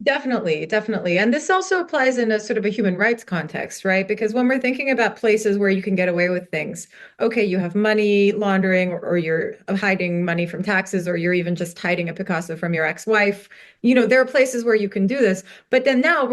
Definitely, definitely. And this also applies in a sort of a human rights context, right? Because when we're thinking about places where you can get away with things, okay, you have money laundering, or you're hiding money from taxes, or you're even just hiding a Picasso from your ex-wife. There are places where you can do this. But then now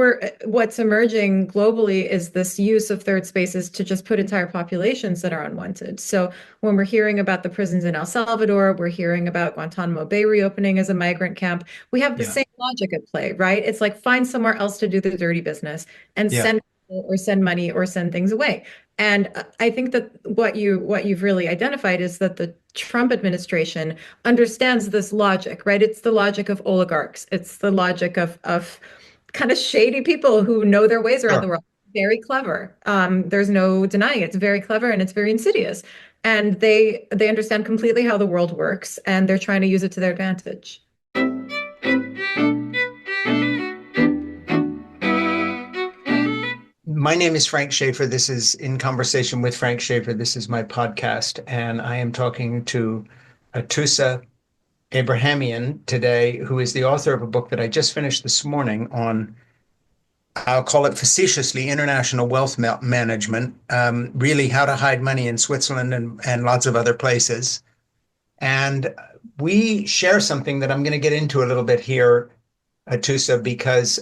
what's emerging globally is this use of third spaces to just put entire populations that are unwanted. So when we're hearing about the prisons in El Salvador, we're hearing about Guantanamo Bay reopening as a migrant camp. We have the Yeah. same logic at play, right? It's like find somewhere else to do the dirty business and Yeah. send people or send money or send things away. And I think that what you've really identified is that the Trump administration understands this logic, right? It's the logic of oligarchs. It's the logic of kind of shady people who know their ways around the Sure. world. Very clever. There's no denying it. It's very clever and it's very insidious. And they understand completely how the world works, and they're trying to use it to their advantage. My name is Frank Schaeffer. This is In Conversation with Frank Schaeffer. This is my podcast, and I am talking to Atossa Abrahamian today, who is the author of a book that I just finished this morning on, I'll call it facetiously, international wealth management, really how to hide money in Switzerland and lots of other places. And we share something that I'm going to get into a little bit here, Atusa, because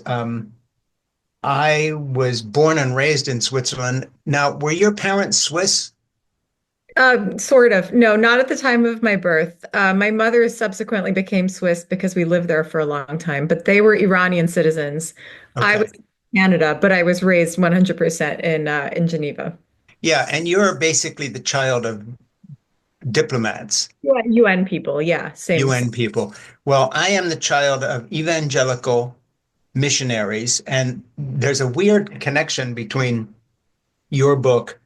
I was born and raised in Switzerland. Now, were your parents Swiss? Sort of. No, not at the time of my birth. My mother subsequently became Swiss because we lived there for a long time, but they were Iranian citizens. I Okay. was in Canada, but I was raised 100% in Geneva. Yeah, and you're basically the child of diplomats, UN people, yeah, same. UN people. Well, I am the child of evangelical missionaries, and there's a weird connection between your book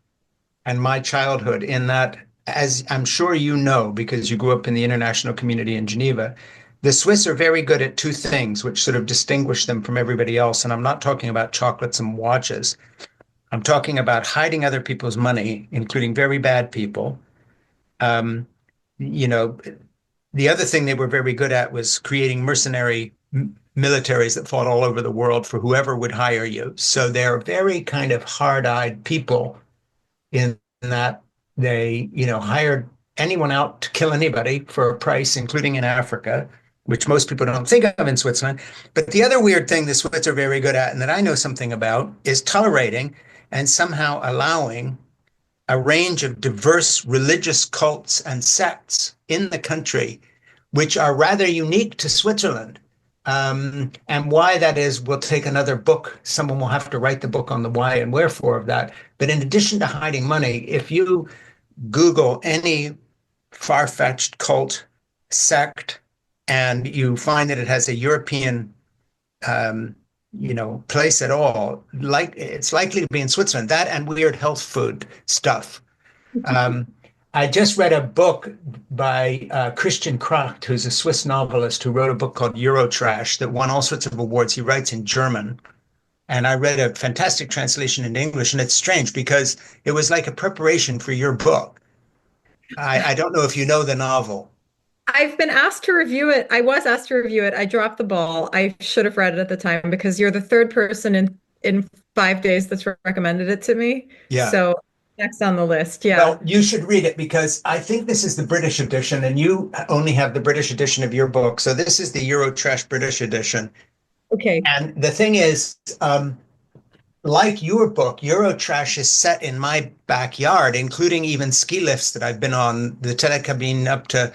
and my childhood in that, as I'm sure you know, because you grew up in the international community in Geneva, the Swiss are very good at two things which sort of distinguish them from everybody else. And I'm not talking about chocolates and watches. I'm talking about hiding other people's money, including very bad people. Um, you know, the other thing they were very good at was creating mercenary militaries that fought all over the world for whoever would hire you. So they're very kind of hard-eyed people in that they, hired anyone out to kill anybody for a price, including in Africa, which most people don't think of in Switzerland. But the other weird thing the Swiss are very good at, and that I know something about, is tolerating and somehow allowing a range of diverse religious cults and sects in the country, which are rather unique to Switzerland. And why that is, we'll take another book. Someone will have to write the book on the why and wherefore of that. But in addition to hiding money, if you Google any far-fetched cult sect and you find that it has a European place at all, like it's likely to be in Switzerland. That and weird health food stuff. Um, I just read a book by Christian Kracht, who's a Swiss novelist who wrote a book called Eurotrash that won all sorts of awards. He writes in German. And I read a fantastic translation into English. And it's strange because it was like a preparation for your book. I don't know if you know the novel. I've been asked to review it. I was asked to review it. I dropped the ball. I should have read it at the time because you're the third person in 5 days that's recommended it to me. Yeah. So next on the list. Yeah. Well, you should read it because I think this is the British edition, and you only have the British edition of your book. So this is the Eurotrash British edition. Okay. And the thing is, like your book, Eurotrash is set in my backyard, including even ski lifts that I've been on, the Telecabine up to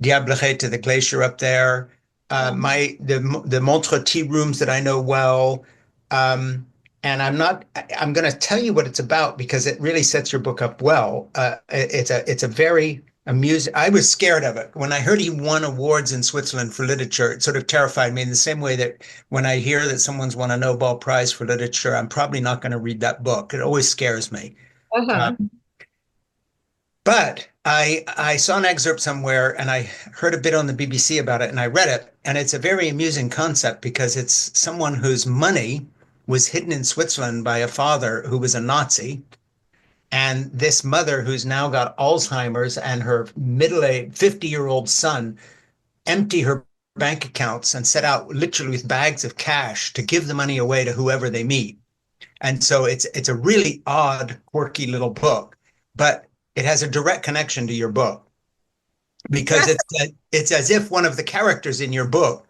Diablerets to the glacier up there, the Montreux tea rooms that I know well. Um, and I'm going to tell you what it's about because it really sets your book up well. It's a very amusing. I was scared of it when I heard he won awards in Switzerland for literature. It sort of terrified me in the same way that when I hear that someone's won a Nobel Prize for literature, I'm probably not going to read that book. It always scares me. Uh-huh. But I saw an excerpt somewhere and I heard a bit on the BBC about it and I read it. And it's a very amusing concept because it's someone whose money was hidden in Switzerland by a father who was a Nazi. And this mother who's now got Alzheimer's and her middle-aged 50-year-old son empty her bank accounts and set out literally with bags of cash to give the money away to whoever they meet. And so it's a really odd, quirky little book, but it has a direct connection to your book because Yes. it's as if one of the characters in your book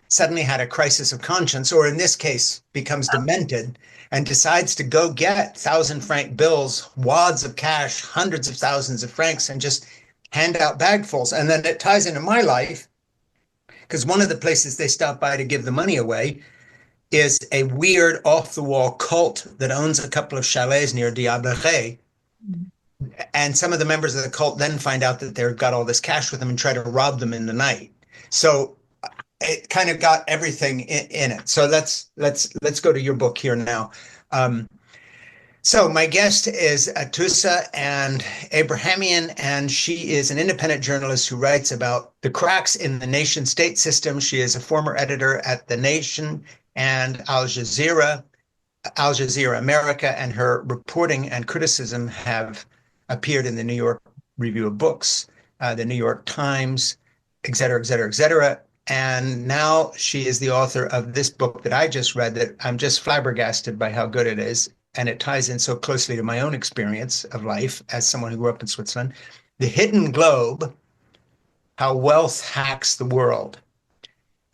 suddenly had a crisis of conscience, or in this case, becomes demented and decides to go get 1,000 franc bills, wads of cash, hundreds of thousands of francs, and just hand out bagfuls. And then it ties into my life because one of the places they stop by to give the money away is a weird off the wall cult that owns a couple of chalets near Diable. And some of the members of the cult then find out that they've got all this cash with them and try to rob them in the night. So it kind of got everything in it. So let's go to your book here now. So my guest is Atossa and Abrahamian, and she is an independent journalist who writes about the cracks in the nation-state system. She is a former editor at The Nation and Al Jazeera America, and her reporting and criticism have appeared in the New York Review of Books, the New York Times, et cetera, et cetera, et cetera. And now she is the author of this book that I just read that I'm just flabbergasted by how good it is. And it ties in so closely to my own experience of life as someone who grew up in Switzerland. The Hidden Globe, How Wealth Hacks the World.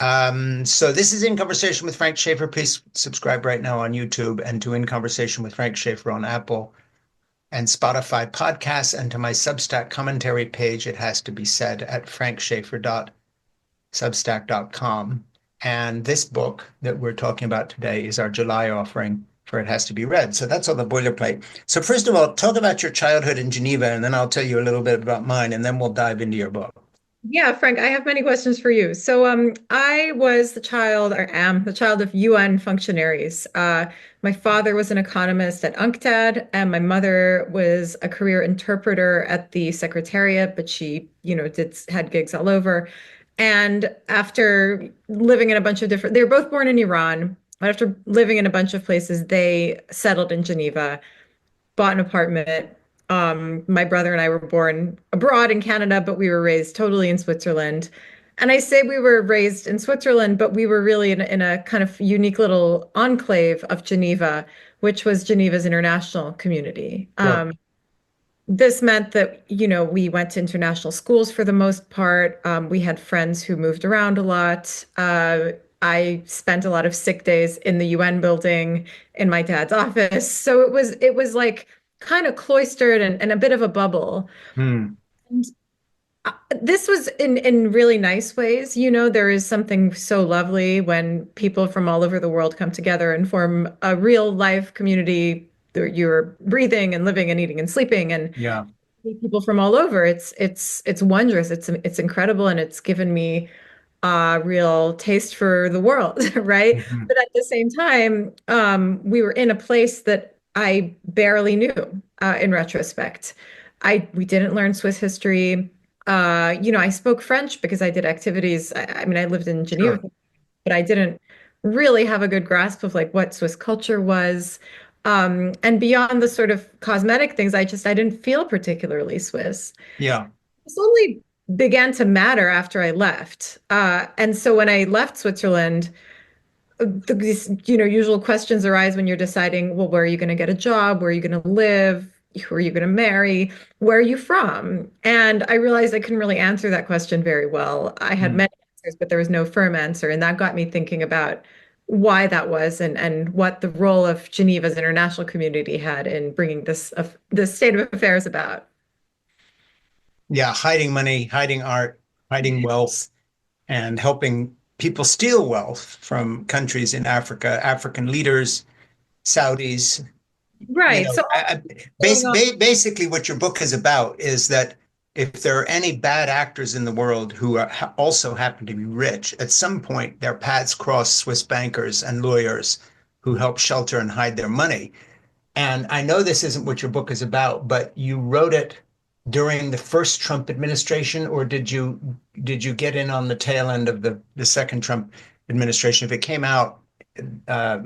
So this is In Conversation with Frank Schaeffer. Please subscribe right now on YouTube, and to In Conversation with Frank Schaeffer on Apple and Spotify podcasts, and to my Substack commentary page, it has to be said, at frankschaeffer.substack.com. And this book that we're talking about today is our July offering for It Has to Be Read. So that's all the boilerplate. So first of all, talk about your childhood in Geneva, and then I'll tell you a little bit about mine, and then we'll dive into your book. Yeah, Frank, I have many questions for you. So, I was the child, or am the child of UN functionaries. My father was an economist at UNCTAD, and my mother was a career interpreter at the Secretariat, but she, had gigs all over. And after living in a bunch of they were both born in Iran, but after living in a bunch of places, they settled in Geneva, bought an apartment. My brother and I were born abroad in Canada, but we were raised totally in Switzerland. And I say we were raised in Switzerland, but we were really in a kind of unique little enclave of Geneva, which was Geneva's international community. Sure. This meant that, we went to international schools for the most part. We had friends who moved around a lot. I spent a lot of sick days in the UN building in my dad's office. So it was like kind of cloistered and a bit of a bubble. Hmm. And this was in really nice ways. There is something so lovely when people from all over the world come together and form a real life community. You're breathing and living and eating and sleeping and Yeah. people from all over. It's wondrous. It's incredible, and it's given me a real taste for the world, right? Mhm. But at the same time, we were in a place that I barely knew, in retrospect. We didn't learn Swiss history. I spoke French because I did activities. I mean, I lived in Geneva, Sure. but I didn't really have a good grasp of like what Swiss culture was. And beyond the sort of cosmetic things, I didn't feel particularly Swiss. Yeah. This only began to matter after I left. And so when I left Switzerland, these, usual questions arise when you're deciding, well, where are you going to get a job? Where are you going to live? Who are you going to marry? Where are you from? And I realized I couldn't really answer that question very well. I had Hmm. many answers, but there was no firm answer. And that got me thinking about why that was and what the role of Geneva's international community had in bringing this state of affairs about. Yeah. Hiding money, hiding art, hiding wealth, and helping people steal wealth from countries in Africa, African leaders, Saudis. Right. So going on. Basically, what your book is about is that if there are any bad actors in the world who also happen to be rich, at some point their paths cross Swiss bankers and lawyers who help shelter and hide their money. And I know this isn't what your book is about, but you wrote it during the first Trump administration, or did you get in on the tail end of the second Trump administration? If it came out uh,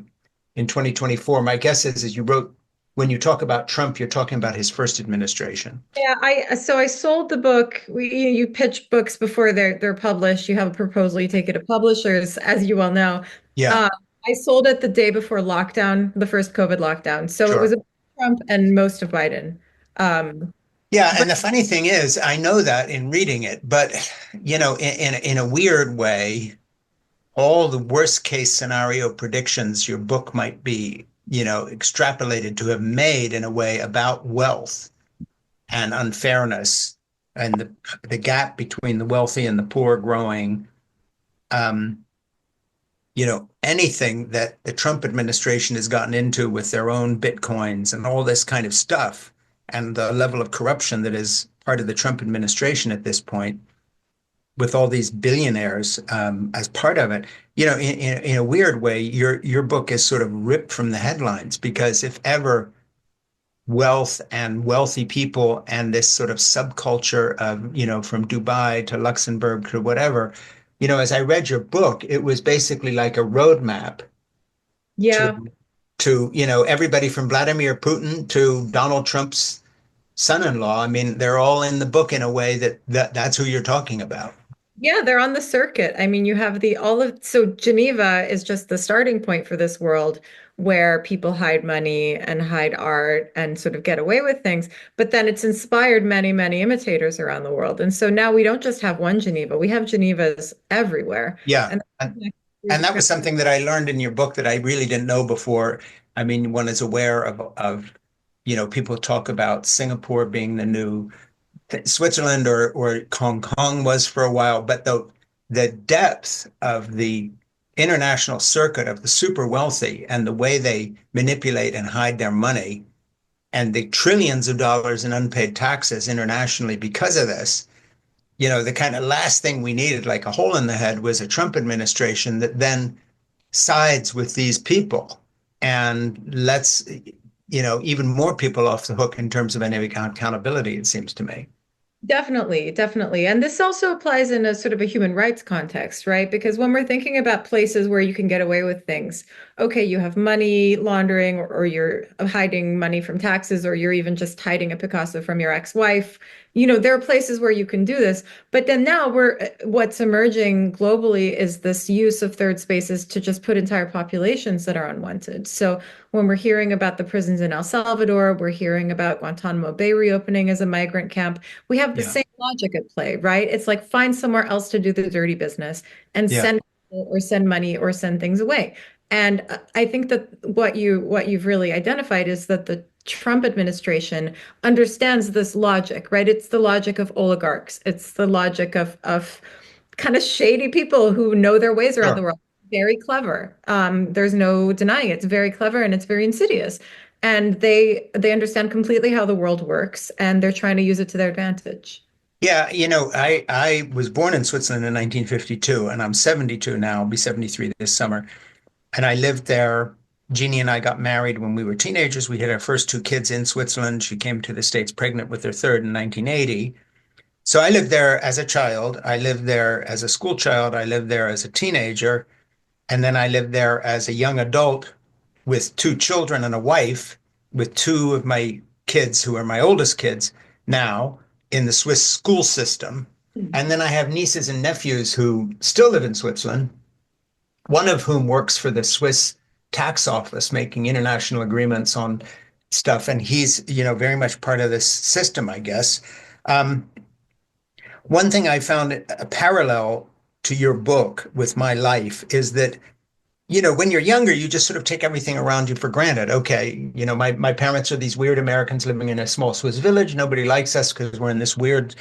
in 2024, my guess is you wrote when you talk about Trump, you're talking about his first administration. Yeah, I sold the book. You pitch books before they're published. You have a proposal, you take it to publishers, as you well know. Yeah, Uh, I sold it the day before lockdown, the first COVID lockdown. So it was sure. a Trump and most of Biden. Um, Yeah, but and the funny thing is, I know that in reading it, but in a weird way, all the worst case scenario predictions your book might be, extrapolated to have made in a way about wealth and unfairness and the gap between the wealthy and the poor growing. Um, anything that the Trump administration has gotten into with their own bitcoins and all this kind of stuff, and the level of corruption that is part of the Trump administration at this point, with all these billionaires as part of it, in a weird way, your book is sort of ripped from the headlines because if ever wealth and wealthy people and this sort of subculture of, from Dubai to Luxembourg to whatever, as I read your book, it was basically like a roadmap to yeah, everybody from Vladimir Putin to Donald Trump's son-in-law. I mean, they're all in the book in a way that's who you're talking about. yeah, they're on the circuit. I mean, you have the all of so Geneva is just the starting point for this world where people hide money and hide art and sort of get away with things. But then it's inspired many, many imitators around the world. And so now we don't just have one Geneva, we have Genevas everywhere. Yeah. And And that was something that I learned in your book that I really didn't know before. I mean, one is aware of people talk about Singapore being the new Switzerland or Hong Kong was for a while, but the depth of the international circuit of the super wealthy and the way they manipulate and hide their money and the trillions of dollars in unpaid taxes internationally because of this, the kind of last thing we needed, like a hole in the head, was a Trump administration that then sides with these people and lets, even more people off the hook in terms of any accountability, it seems to me. Definitely, definitely. And this also applies in a sort of a human rights context, right? Because when we're thinking about places where you can get away with things, okay, you have money laundering or you're hiding money from taxes or you're even just hiding a Picasso from your ex-wife. There are places where you can do this. But then now what's emerging globally is this use of third spaces to just put entire populations that are unwanted. So when we're hearing about the prisons in El Salvador, we're hearing about Guantanamo Bay reopening as a migrant camp. We have the Yeah. same logic at play, right? It's like find somewhere else to do the dirty business and Yeah. send people or send money or send things away. And I think that what you've really identified is that the Trump administration understands this logic, right? It's the logic of oligarchs. It's the logic of kind of shady people who know their ways around the Sure. world. Very clever. There's no denying it. It's very clever and it's very insidious. And they understand completely how the world works, and they're trying to use it to their advantage. Yeah, I was born in Switzerland in 1952, and I'm 72 now. I'll be 73 this summer. And I lived there. Jeannie and I got married when we were teenagers. We had our first two kids in Switzerland. She came to the States pregnant with her third in 1980. So I lived there as a child. I lived there as a school child. I lived there as a teenager. And then I lived there as a young adult with two children and a wife, with two of my kids who are my oldest kids now in the Swiss school system. And then I have nieces and nephews who still live in Switzerland, one of whom works for the Swiss tax office making international agreements on stuff. And he's, very much part of this system, I guess. Um, One thing I found a parallel to your book with my life is that when you're younger, you just sort of take everything around you for granted. Okay, my parents are these weird Americans living in a small Swiss village. Nobody likes us because we're in this weird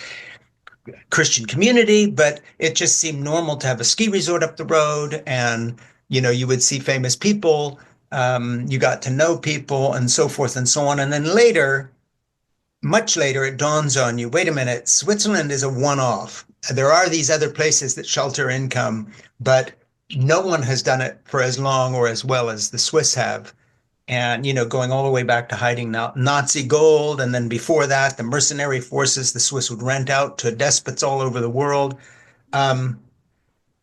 Christian community, but it just seemed normal to have a ski resort up the road and, you would see famous people. You got to know people and so forth and so on. And then later, much later, it dawns on you, wait a minute, Switzerland is a one-off. There are these other places that shelter income, but no one has done it for as long or as well as the Swiss have. And, going all the way back to hiding Nazi gold. And then before that, the mercenary forces the Swiss would rent out to despots all over the world. Um,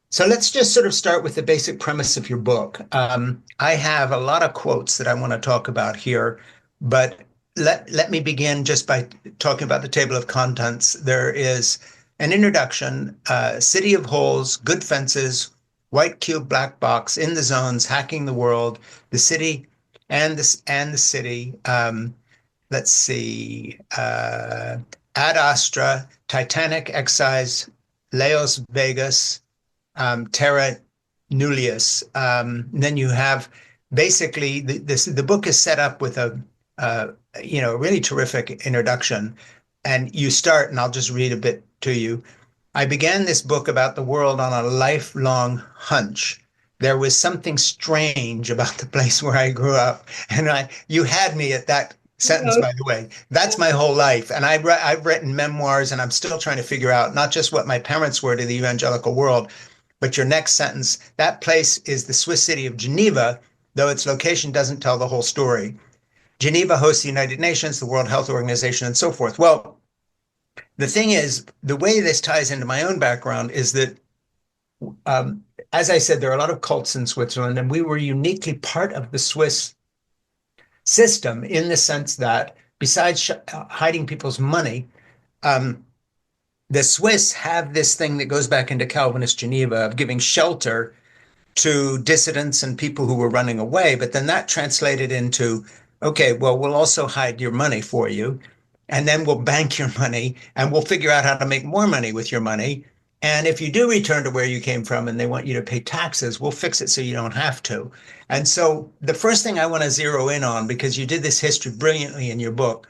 so let's just sort of start with the basic premise of your book. I have a lot of quotes that I want to talk about here. But let me begin just by talking about the table of contents. There is an introduction, city of holes, good fences, white cube, black box, in the zones, hacking the world, the city and the city. Let's see, Ad Astra, Titanic Excise, Laos Vegas, Terra Nullius. Then you have basically the book is set up with a really terrific introduction, and you start, and I'll just read a bit to you. I began this book about the world on a lifelong hunch. There was something strange about the place where I grew up, and you had me at that sentence, by the way. That's my whole life, and I've written memoirs, and I'm still trying to figure out not just what my parents were to the evangelical world, but your next sentence, that place is the Swiss city of Geneva, though its location doesn't tell the whole story. Geneva hosts the United Nations, the World Health Organization, and so forth. Well, the thing is, the way this ties into my own background is that, as I said, there are a lot of cults in Switzerland, and we were uniquely part of the Swiss system in the sense that, besides hiding people's money, the Swiss have this thing that goes back into Calvinist Geneva of giving shelter to dissidents and people who were running away. But then that translated into, okay, well, we'll also hide your money for you. And then we'll bank your money and we'll figure out how to make more money with your money. And if you do return to where you came from and they want you to pay taxes, we'll fix it so you don't have to. And so the first thing I want to zero in on, because you did this history brilliantly in your book,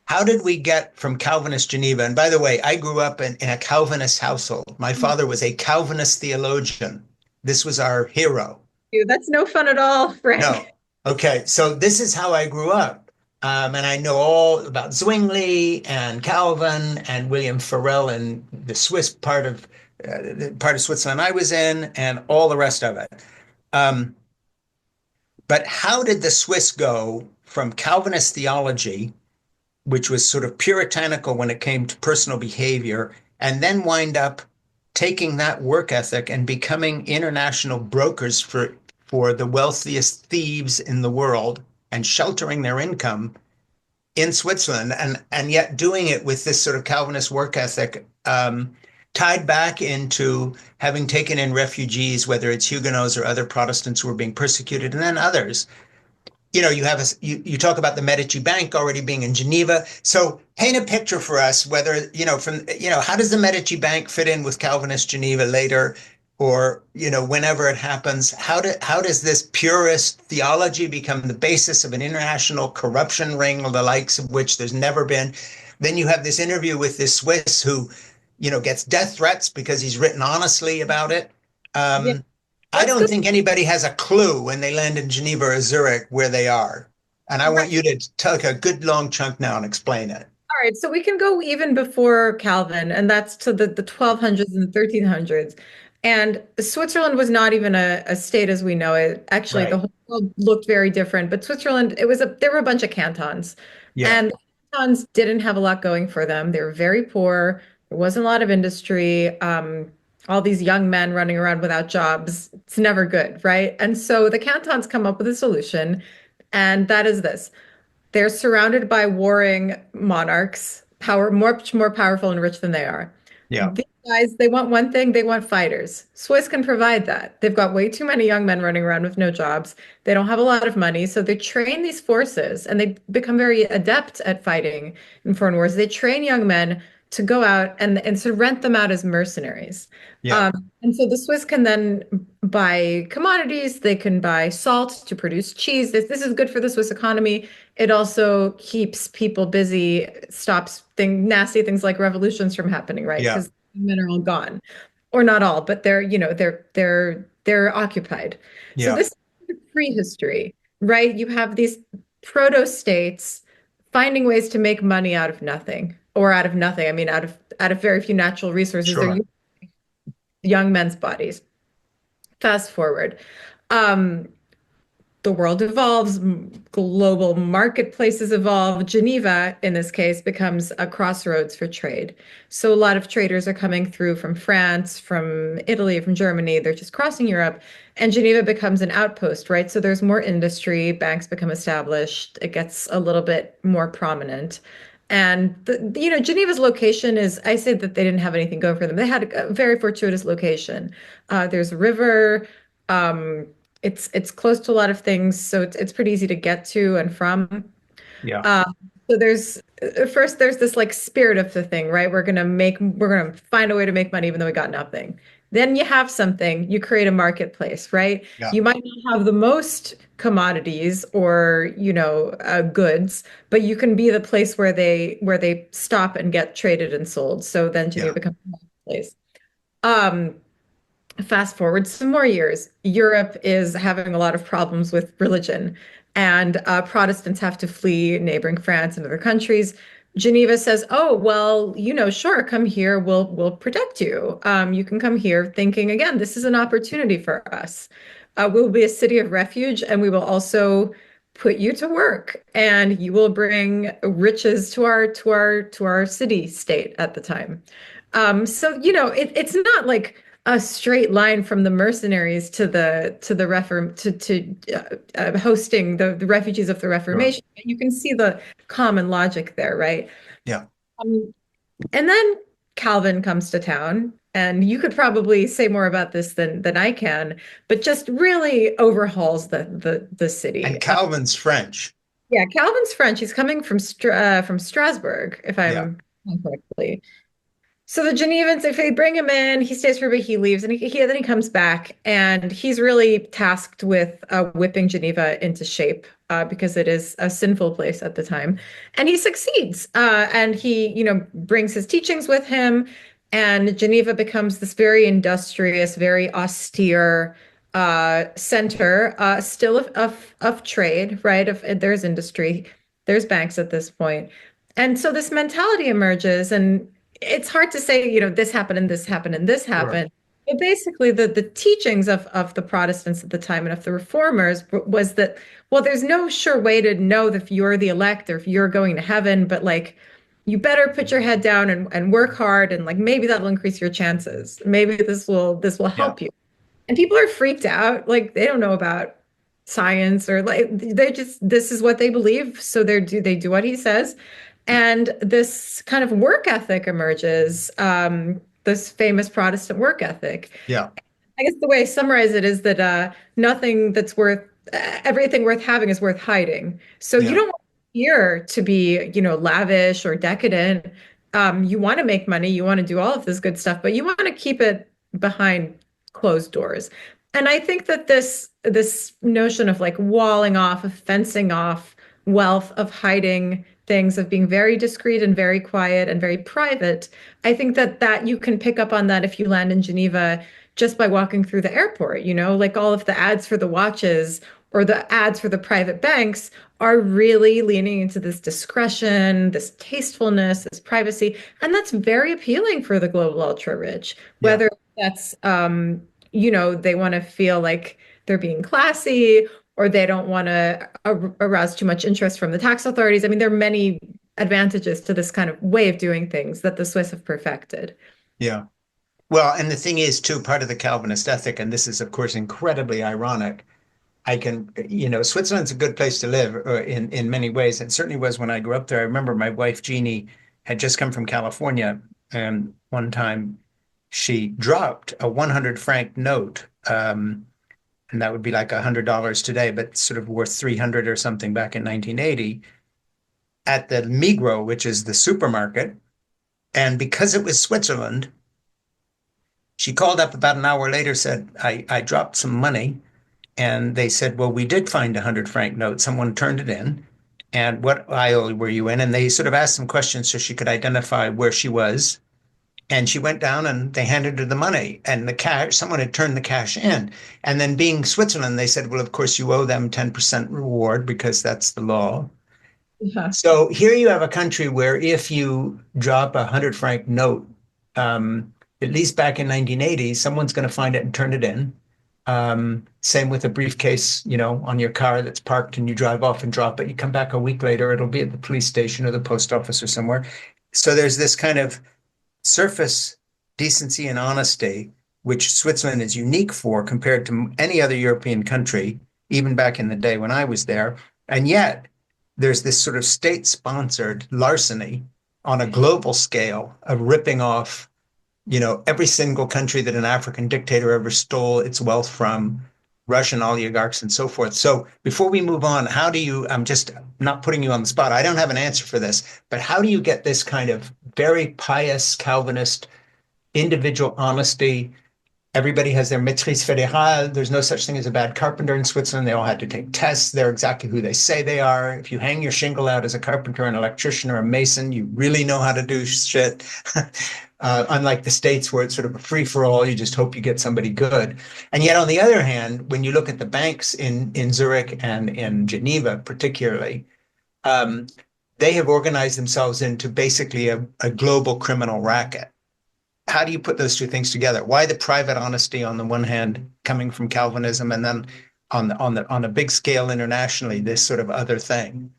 how did we get from Calvinist Geneva? And by the way, I grew up in a Calvinist household. My father was a Calvinist theologian. This was our hero. That's no fun at all, No. Frank. Okay. So this is how I grew up. And I know all about Zwingli and Calvin and William Farel and the Swiss part of Switzerland I was in and all the rest of it. Um, but how did the Swiss go from Calvinist theology, which was sort of puritanical when it came to personal behavior, and then wind up taking that work ethic and becoming international brokers for the wealthiest thieves in the world and sheltering their income in Switzerland, and yet doing it with this sort of Calvinist work ethic, tied back into having taken in refugees, whether it's Huguenots or other Protestants who were being persecuted, and then others. You talk about the Medici Bank already being in Geneva. So paint a picture for us, whether, how does the Medici Bank fit in with Calvinist Geneva later, or, whenever it happens? How does this purist theology become the basis of an international corruption ring, the likes of which there's never been? Then you have this interview with this Swiss who, gets death threats because he's written honestly about it. Yeah, I let's don't go think anybody has a clue when they land in Geneva or Zurich where they are. And I right. want you to take a good long chunk now and explain it. All right, so we can go even before Calvin, and that's to the 1200s and the 1300s. And Switzerland was not even a state as we know it. Actually, the Right. whole world looked very different, but Switzerland, there were a bunch of cantons. Yeah. And the cantons didn't have a lot going for them. They were very poor. There wasn't a lot of industry. All these young men running around without jobs. It's never good, right? And so the cantons come up with a solution, and that is this. They're surrounded by warring monarchs, much more powerful and rich than they are. Yeah. These guys, they want one thing, they want fighters. Swiss can provide that. They've got way too many young men running around with no jobs. They don't have a lot of money, so they train these forces and they become very adept at fighting in foreign wars. They train young men to go out and to rent them out as mercenaries. Yeah. And so the Swiss can then buy commodities, they can buy salt to produce cheese. This is good for the Swiss economy. It also keeps people busy, stops nasty things like revolutions from happening, right? Yeah. Because men are all gone, or not all, but they're occupied. So Yeah. this is prehistory, right? You have these proto states finding ways to make money out of nothing, or out of nothing. I mean, out of very few natural resources. They're Sure. using young men's bodies. Fast forward. Um, the world evolves, global marketplaces evolve. Geneva, in this case, becomes a crossroads for trade. So a lot of traders are coming through from France, from Italy, from Germany. They're just crossing Europe, and Geneva becomes an outpost, right? So there's more industry, banks become established, it gets a little bit more prominent. And Geneva's location is, I say that they didn't have anything going for them. They had a very fortuitous location. There's a river. Um, it's close to a lot of things, so it's pretty easy to get to and from. Yeah. Uh, so first there's this like spirit of the thing, right? We're gonna find a way to make money even though we got nothing. Then you have something, you create a marketplace, right? Yeah. You might not have the most commodities or goods, but you can be the place where they stop and get traded and sold. So then Geneva Yeah. becomes a marketplace. Um, Fast forward some more years, Europe is having a lot of problems with religion, and Protestants have to flee neighboring France and other countries. Geneva says, "Oh, well, sure, come here. We'll protect you. You can come here," thinking again, this is an opportunity for us. We'll be a city of refuge, and we will also put you to work, and you will bring riches to our city state at the time. It's not like a straight line from the mercenaries to the reform hosting the refugees of the Sure. Reformation. You can see the common logic there, right? Yeah. Um, and then Calvin comes to town, and you could probably say more about this than I can, but just really overhauls the city. And Calvin's French. Yeah, Calvin's French. He's coming from Strasbourg, if Yeah. I'm correctly. So the Genevans, if they bring him in, he stays for a bit, he leaves, and then he comes back, and he's really tasked with whipping Geneva into shape because it is a sinful place at the time, and he succeeds. And he, brings his teachings with him, and Geneva becomes this very industrious, very austere center, still of trade, right? There's industry, there's banks at this point, and so this mentality emerges, and it's hard to say, this happened and this happened and this Sure. happened. But basically, the teachings of the Protestants at the time and of the reformers was that, well, there's no sure way to know if you're the elect or if you're going to heaven, but like, you better put your head down and work hard, and like maybe that'll increase your chances. Maybe this will Yeah. help you. And people are freaked out, like they don't know about science, or like they just, this is what they believe, so they do what he says. And this kind of work ethic emerges, this famous Protestant work ethic. Yeah. I guess the way I summarize it is that nothing that's worth everything worth having is worth hiding. So you Yeah. don't want here to be, lavish or decadent. You want to make money, you want to do all of this good stuff, but you want to keep it behind closed doors. And I think that this notion of like walling off, of fencing off wealth, of hiding things, of being very discreet and very quiet and very private, I think that you can pick up on that if you land in Geneva just by walking through the airport, like all of the ads for the watches or the ads for the private banks are really leaning into this discretion, this tastefulness, this privacy. And that's very appealing for the global ultra rich, Yeah. whether that's, they want to feel like they're being classy, or they don't want to arouse too much interest from the tax authorities. I mean, there are many advantages to this kind of way of doing things that the Swiss have perfected. Yeah. Well, and the thing is, too, part of the Calvinist ethic, and this is, of course, incredibly ironic. Switzerland's a good place to live in many ways. It certainly was when I grew up there. I remember my wife, Jeannie, had just come from California, and one time she dropped a 100 franc note. And that would be like $100 today, but sort of worth 300 or something back in 1980 at the Migros, which is the supermarket. And because it was Switzerland, she called up about an hour later, said, I dropped some money. And they said, well, we did find a 100 franc note. Someone turned it in. And what aisle were you in? And they sort of asked some questions so she could identify where she was. And she went down and they handed her the money and the cash. Someone had turned the cash in. And then being Switzerland, they said, well, of course, you owe them 10% reward because that's the law. Yeah. So here you have a country where if you drop a 100 franc note, at least back in 1980, someone's going to find it and turn it in. Same with a briefcase, on your car that's parked and you drive off and drop it. You come back a week later, it'll be at the police station or the post office or somewhere. So there's this kind of surface decency and honesty, which Switzerland is unique for compared to any other European country, even back in the day when I was there. And yet there's this sort of state-sponsored larceny on a global scale of ripping off every single country that an African dictator ever stole its wealth from, Russian oligarchs and so forth. So before we move on, how do you, I'm just not putting you on the spot. I don't have an answer for this, but how do you get this kind of very pious Calvinist individual honesty? Everybody has their maîtrise fédérale. There's no such thing as a bad carpenter in Switzerland. They all had to take tests. They're exactly who they say they are. If you hang your shingle out as a carpenter, an electrician, or a mason, you really know how to do shit. Unlike the States where it's sort of a free for all, you just hope you get somebody good. And yet, on the other hand, when you look at the banks in Zurich and in Geneva, particularly, um, they have organized themselves into basically a global criminal racket. How do you put those two things together? Why the private honesty on the one hand coming from Calvinism, and then on a big scale internationally, this sort of other thing?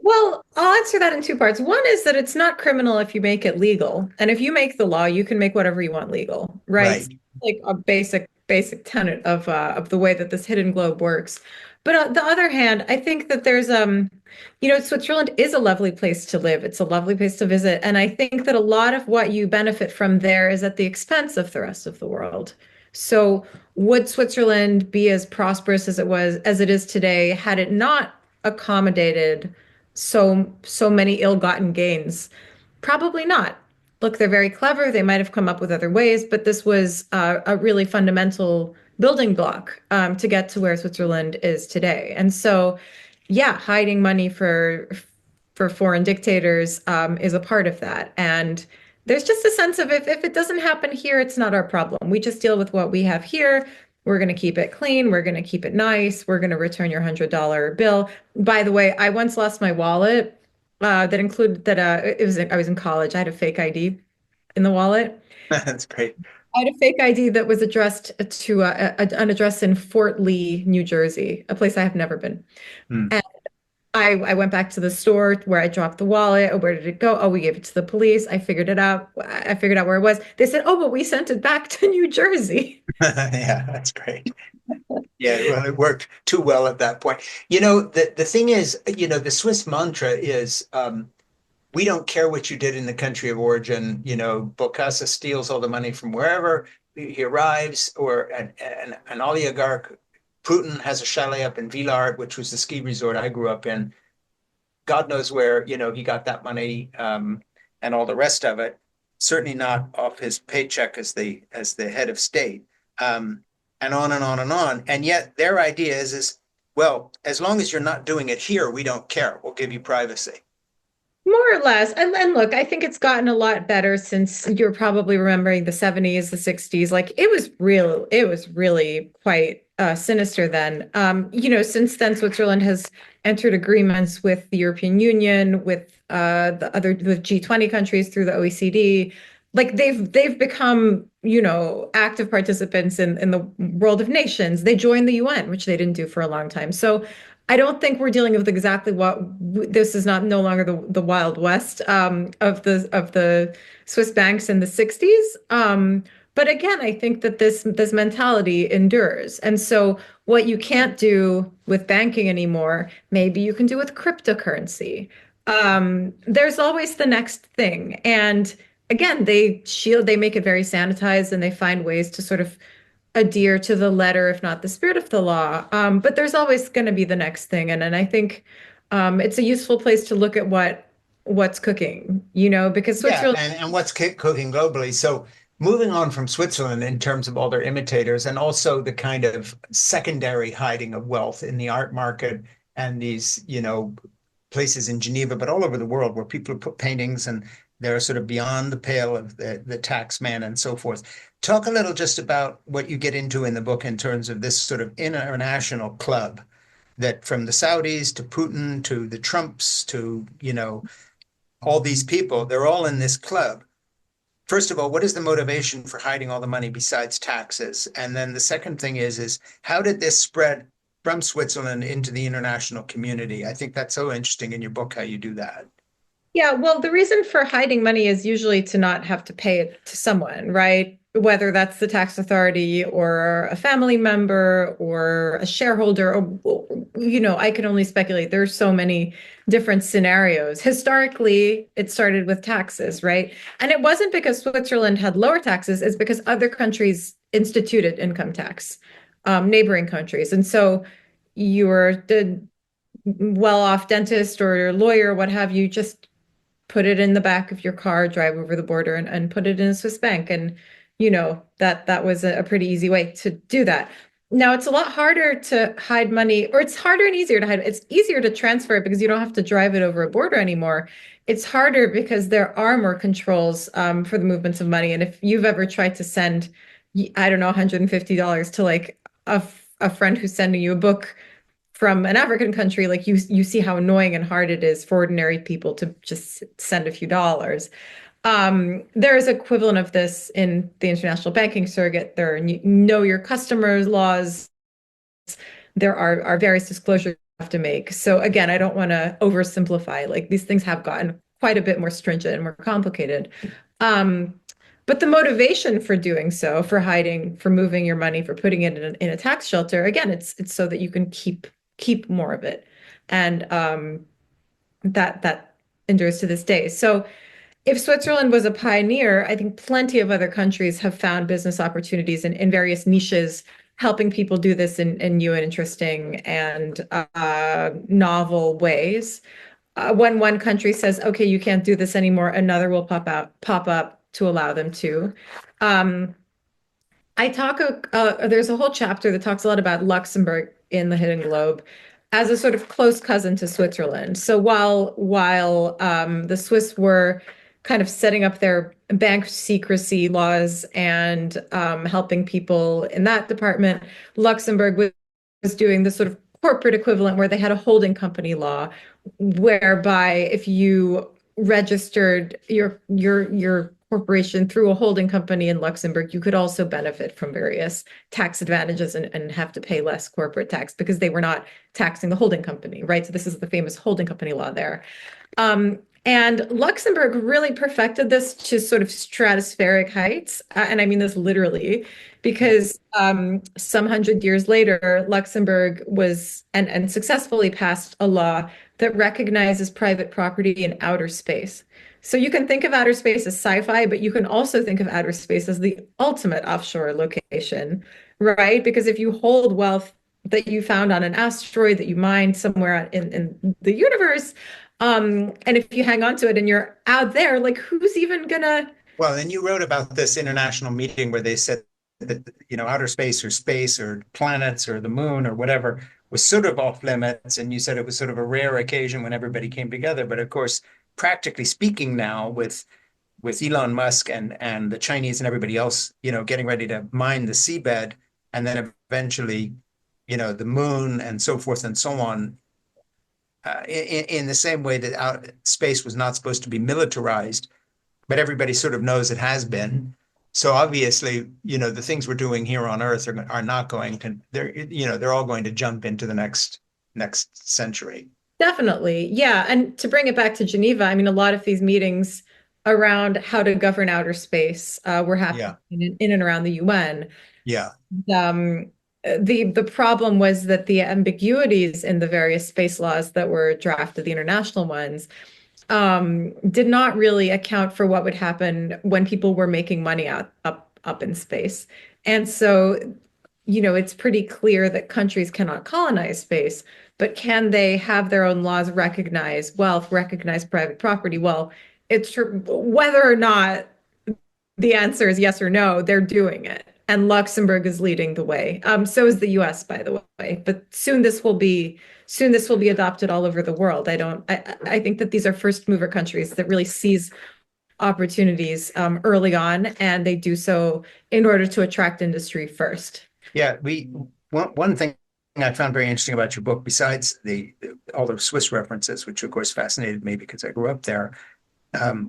Well, I'll answer that in two parts. One is that it's not criminal if you make it legal. And if you make the law, you can make whatever you want legal, right? Right. Like a basic tenet of the way that this hidden globe works. But on the other hand, I think that there's Switzerland is a lovely place to live. It's a lovely place to visit. And I think that a lot of what you benefit from there is at the expense of the rest of the world. So would Switzerland be as prosperous as it is today had it not accommodated so many ill-gotten gains? Probably not. Look, they're very clever. They might have come up with other ways, but this was a really fundamental building block to get to where Switzerland is today. And so, yeah, hiding money for foreign dictators is a part of that. And there's just a sense of if it doesn't happen here, it's not our problem. We just deal with what we have here. We're going to keep it clean. We're going to keep it nice. We're going to return your $100 bill. By the way, I once lost my wallet that included that I was in college. I had a fake ID in the wallet. That's great. I had a fake ID that was addressed to an address in Fort Lee, New Jersey, a place I have never been. Hmm. And I went back to the store where I dropped the wallet. Oh, where did it go? Oh, we gave it to the police. I figured it out. I figured out where it was. They said, oh, but we sent it back to New Jersey. Yeah, that's great. Yeah, well, it worked too well at that point. The thing is, the Swiss mantra is we don't care what you did in the country of origin. Bokassa steals all the money from wherever he arrives, or an oligarch. Putin has a chalet up in Villard, which was the ski resort I grew up in. God knows where, he got that money, and all the rest of it. Certainly not off his paycheck as the head of state, and on and on and on. And yet their idea is well, as long as you're not doing it here, we don't care. We'll give you privacy. More or less. And look, I think it's gotten a lot better since you're probably remembering the 70s, the 60s. Like it was really quite sinister then. Since then, Switzerland has entered agreements with the European Union, with G20 countries through the OECD. Like they've become, active participants in the world of nations. They joined the UN, which they didn't do for a long time. So I don't think we're dealing with exactly what this is not no longer the Wild West of the Swiss banks in the 60s. But again, I think that this mentality endures. And so what you can't do with banking anymore, maybe you can do with cryptocurrency. There's always the next thing. And again, they make it very sanitized and they find ways to sort of adhere to the letter, if not the spirit of the law. But there's always going to be the next thing. And I think it's a useful place to look at what's cooking, because Yeah, Switzerland. and what's cooking globally. So moving on from Switzerland in terms of all their imitators and also the kind of secondary hiding of wealth in the art market and these, places in Geneva, but all over the world where people put paintings and they're sort of beyond the pale of the tax man and so forth. Talk a little just about what you get into in the book in terms of this sort of international club that from the Saudis to Putin to the Trumps to, all these people, they're all in this club first of all, what is the motivation for hiding all the money besides taxes? And then the second thing is how did this spread from Switzerland into the international community? I think that's so interesting in your book, how you do that. Yeah, well, the reason for hiding money is usually to not have to pay it to someone, right? Whether that's the tax authority or a family member or a shareholder, or, I can only speculate. There's so many different scenarios. Historically, it started with taxes, right? And it wasn't because Switzerland had lower taxes, it's because other countries instituted income tax, neighboring countries. And so you're the well-off dentist or lawyer, what have you, just put it in the back of your car, drive over the border and put it in a Swiss bank. And that was a pretty easy way to do that. Now it's a lot harder to hide money, or it's harder and easier to hide. It's easier to transfer it because you don't have to drive it over a border anymore. It's harder because there are more controls for the movements of money. And if you've ever tried to send, I don't know, $150 to like a friend who's sending you a book from an African country, like you see how annoying and hard it is for ordinary people to just send a few dollars. There is equivalent of this in the international banking circuit. There are know your customers laws. There are various disclosures you have to make. So again, I don't want to oversimplify. Like these things have gotten quite a bit more stringent and more complicated. Um, but the motivation for doing so, for hiding, for moving your money, for putting it in a tax shelter, again, it's so that you can keep more of it, and that endures to this day. So if Switzerland was a pioneer, I think plenty of other countries have found business opportunities in various niches, helping people do this in new and interesting and novel ways. When one country says, "Okay, you can't do this anymore," another will pop up to allow them to. Um, there's a whole chapter that talks a lot about Luxembourg in the Hidden Globe as a sort of close cousin to Switzerland. So while the Swiss were kind of setting up their bank secrecy laws and helping people in that department, Luxembourg was doing the sort of corporate equivalent where they had a holding company law, whereby if you registered your corporation through a holding company in Luxembourg, you could also benefit from various tax advantages and have to pay less corporate tax because they were not taxing the holding company, right? So this is the famous holding company law there. And Luxembourg really perfected this to sort of stratospheric heights. And I mean this literally, because some 100 years later, Luxembourg was and successfully passed a law that recognizes private property in outer space. So you can think of outer space as sci-fi, but you can also think of outer space as the ultimate offshore location, right? Because if you hold wealth that you found on an asteroid that you mined somewhere in the universe, and if you hang on to it and you're out there, like who's even gonna? Well, and you wrote about this international meeting where they said that, outer space or planets or the moon or whatever was sort of off limits. And you said it was sort of a rare occasion when everybody came together. But of course, practically speaking now with Elon Musk and the Chinese and everybody else, getting ready to mine the seabed and then eventually, the moon and so forth and so on, in the same way that space was not supposed to be militarized, but everybody sort of knows it has been. So obviously, the things we're doing here on Earth are not going to, they're all going to jump into the next century. Definitely. Yeah. And to bring it back to Geneva, I mean, a lot of these meetings around how to govern outer space were happening Yeah. in and around the UN. Yeah. Um, the problem was that the ambiguities in the various space laws that were drafted, the international ones, did not really account for what would happen when people were making money up in space. And so, it's pretty clear that countries cannot colonize space, but can they have their own laws recognize wealth, recognize private property? Well, it's true. Whether or not the answer is yes or no, they're doing it. And Luxembourg is leading the way. So is the US, by the way. But soon this will be adopted all over the world. I think that these are first mover countries that really seize opportunities early on, and they do so in order to attract industry first. Yeah. One thing I found very interesting about your book, besides all the Swiss references, which of course fascinated me because I grew up there,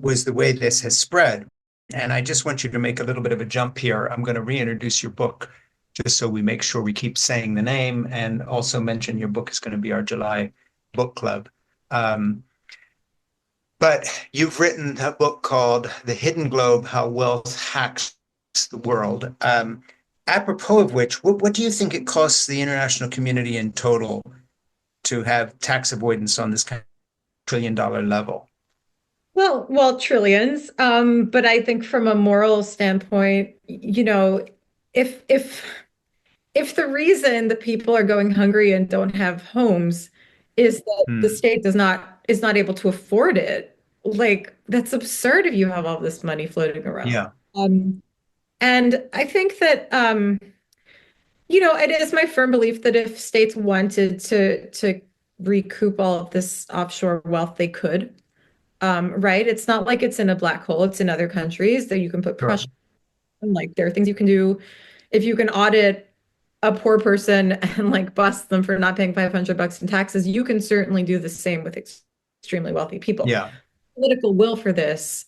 was the way this has spread. And I just want you to make a little bit of a jump here. I'm going to reintroduce your book just so we make sure we keep saying the name, and also mention your book is going to be our July book club. Um, but you've written a book called The Hidden Globe: How Wealth Hacks the World. Apropos of which, what do you think it costs the international community in total to have tax avoidance on this kind of $1 trillion level? Well, trillions. But I think from a moral standpoint, if if the reason that people are going hungry and don't have homes is that the Hmm. state is not able to afford it, like that's absurd if you have all this money floating around. Yeah, And I think that it is my firm belief that if states wanted to recoup all of this offshore wealth, they could. Right? It's not like it's in a black hole. It's in other countries that you can put sure. pressure on. Like there are things you can do if you can audit a poor person and like bust them for not paying $500 in taxes. You can certainly do the same with extremely wealthy people. Yeah. Political will for this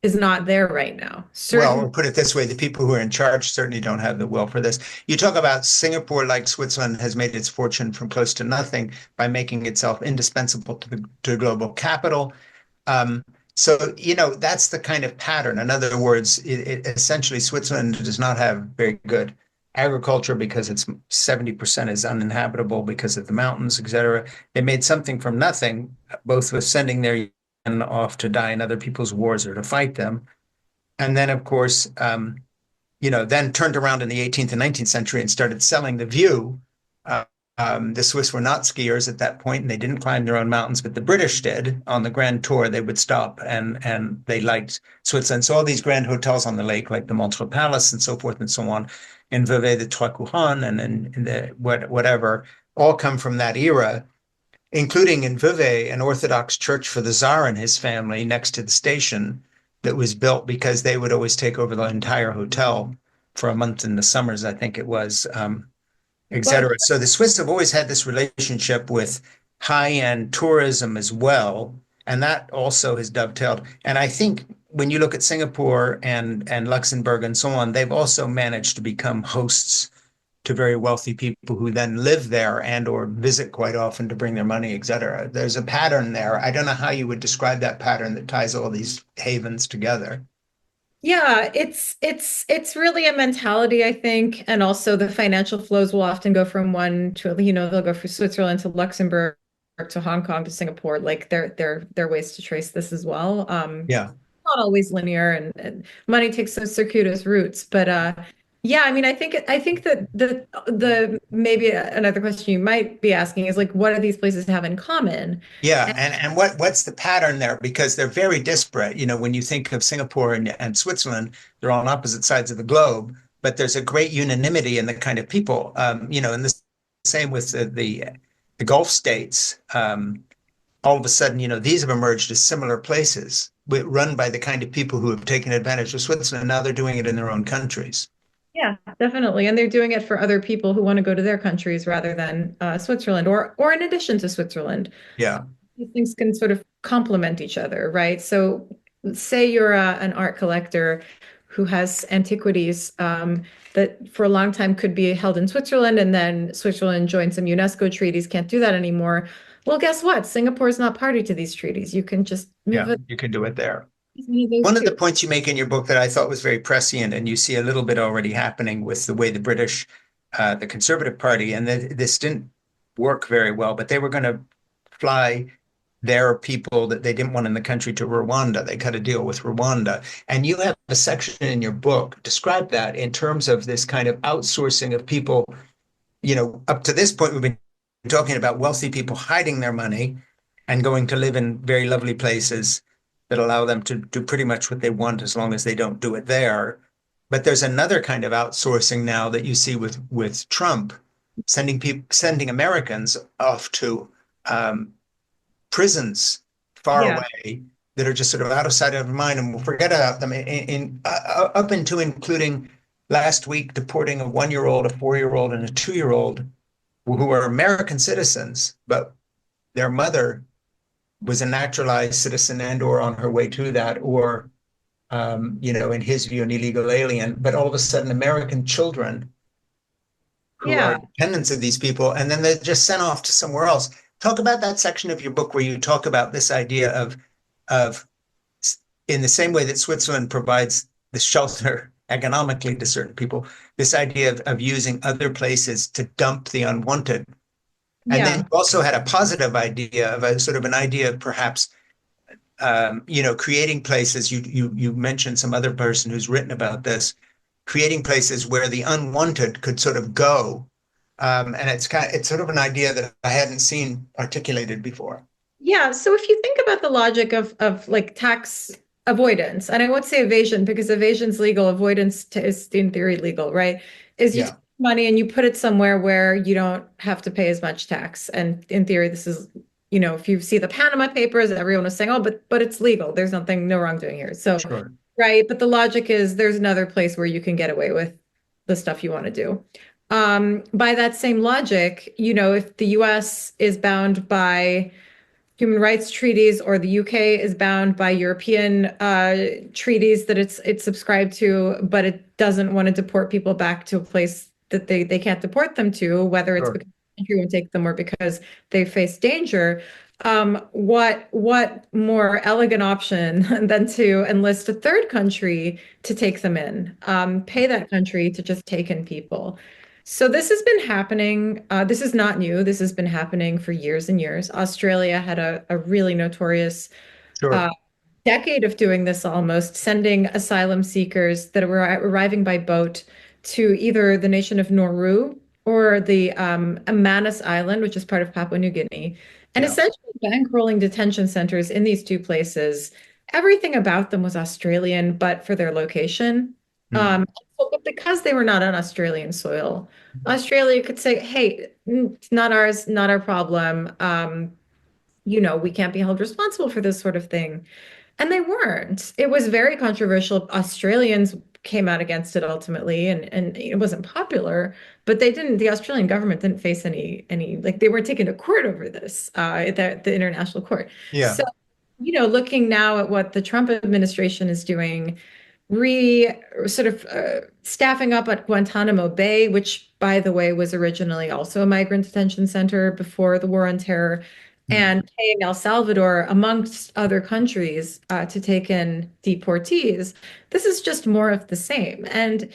is not there right now. Well, Certain, we'll put it this way, the people who are in charge certainly don't have the will for this. You talk about Singapore, like Switzerland, has made its fortune from close to nothing by making itself indispensable to global capital. Um, so, that's the kind of pattern. In other words, essentially, Switzerland does not have very good agriculture because it's 70% is uninhabitable because of the mountains, et cetera. They made something from nothing, both with sending their men off to die in other people's wars or to fight them. And then, of course, then turned around in the 18th and 19th century and started selling the view. Uh, the Swiss were not skiers at that point, and they didn't climb their own mountains, but the British did. On the Grand Tour, they would stop, and they liked Switzerland. So all these grand hotels on the lake, like the Montreux Palace and so forth and so on, in Vevey, the Trois Couronnes, and in the whatever, all come from that era, including in Vevey, an Orthodox church for the Tsar and his family next to the station that was built because they would always take over the entire hotel for a month in the summers, I think it was, et well, cetera. So the Swiss have always had this relationship with high-end tourism as well, and that also has dovetailed. And I think when you look at Singapore and Luxembourg and so on, they've also managed to become hosts to very wealthy people who then live there and or visit quite often to bring their money, et cetera. There's a pattern there. I don't know how you would describe that pattern that ties all these havens together. yeah, it's really a mentality, I think, and also the financial flows will often go from one to, they'll go from Switzerland to Luxembourg to Hong Kong to Singapore. Like there are ways to trace this as well. Yeah. Not always linear, and money takes those circuitous routes, but yeah, I mean, I think that the maybe another question you might be asking is like, what do these places have in common? Yeah, and what's the pattern there? Because they're very disparate. When you think of Singapore and Switzerland, they're on opposite sides of the globe, but there's a great unanimity in the kind of people. And the same with the Gulf states. All of a sudden, these have emerged as similar places, run by the kind of people who have taken advantage of Switzerland. Now they're doing it in their own countries. Yeah, definitely. And they're doing it for other people who want to go to their countries rather than Switzerland or in addition to Switzerland. Yeah, These things can sort of complement each other, right? So say you're an art collector who has antiquities that for a long time could be held in Switzerland, and then Switzerland joined some UNESCO treaties, can't do that anymore. Well, guess what? Singapore is not party to these treaties. You can just move yeah, it you can do it there. as one of those One of the two. points you make in your book that I thought was very prescient, and you see a little bit already happening with the way the British, the Conservative Party, and this didn't work very well, but they were going to fly their people that they didn't want in the country to Rwanda. They cut a deal with Rwanda. And you have a section in your book, describe that in terms of this kind of outsourcing of people. Up to this point, we've been talking about wealthy people hiding their money and going to live in very lovely places that allow them to do pretty much what they want as long as they don't do it there. But there's another kind of outsourcing now that you see with Trump sending Americans off to prisons far Yeah. away that are just sort of out of sight, out of mind, and we'll forget about them. Up into including last week deporting a 1-year-old, a 4-year-old, and a 2-year-old who are American citizens, but their mother was a naturalized citizen and or on her way to that, or in his view, an illegal alien, but all of a sudden American children who are Yeah. dependents of these people, and then they're just sent off to somewhere else. Talk about that section of your book where you talk about this idea of in the same way that Switzerland provides the shelter economically to certain people, this idea of using other places to dump the unwanted. And then Yeah. you also had a positive idea of a sort of an idea of perhaps creating places. You mentioned some other person who's written about this, creating places where the unwanted could sort of go. And it's sort of an idea that I hadn't seen articulated before. Yeah, so if you think about the logic of like tax avoidance, and I won't say evasion because evasion's legal, is in theory legal, right? Is you take Yeah, money and you put it somewhere where you don't have to pay as much tax. And in theory, this is, if you see the Panama Papers, everyone was saying, oh, but it's legal. There's no wrongdoing here. So, sure, right. But the logic is there's another place where you can get away with the stuff you want to do. By that same logic, if the US is bound by human rights treaties, or the UK is bound by European treaties that it's subscribed to, but it doesn't want to deport people back to a place that they can't deport them to, whether it's sure, because the country won't take them or because they face danger. What more elegant option than to enlist a third country to take them in, pay that country to just take in people. So this has been happening. This is not new. This has been happening for years and years. Australia had a really notorious uh, sure. decade of doing this almost, sending asylum seekers that were arriving by boat to either the nation of Nauru or the Manus Island, which is part of Papua New Guinea, and Yeah. essentially bankrolling detention centers in these two places. Everything about them was Australian, but for their location. Hmm. But because they were not on Australian soil, Australia could say, hey, it's not ours, not our problem. We can't be held responsible for this sort of thing. And they weren't. It was very controversial. Australians came out against it ultimately, and it wasn't popular, but the Australian government didn't face any like they weren't taken to court over this, at the international court. Yeah, So, looking now at what the Trump administration is doing, re sort of staffing up at Guantanamo Bay, which, by the way, was originally also a migrant detention center before the War on Terror, hmm, and paying El Salvador, amongst other countries, to take in deportees. This is just more of the same. And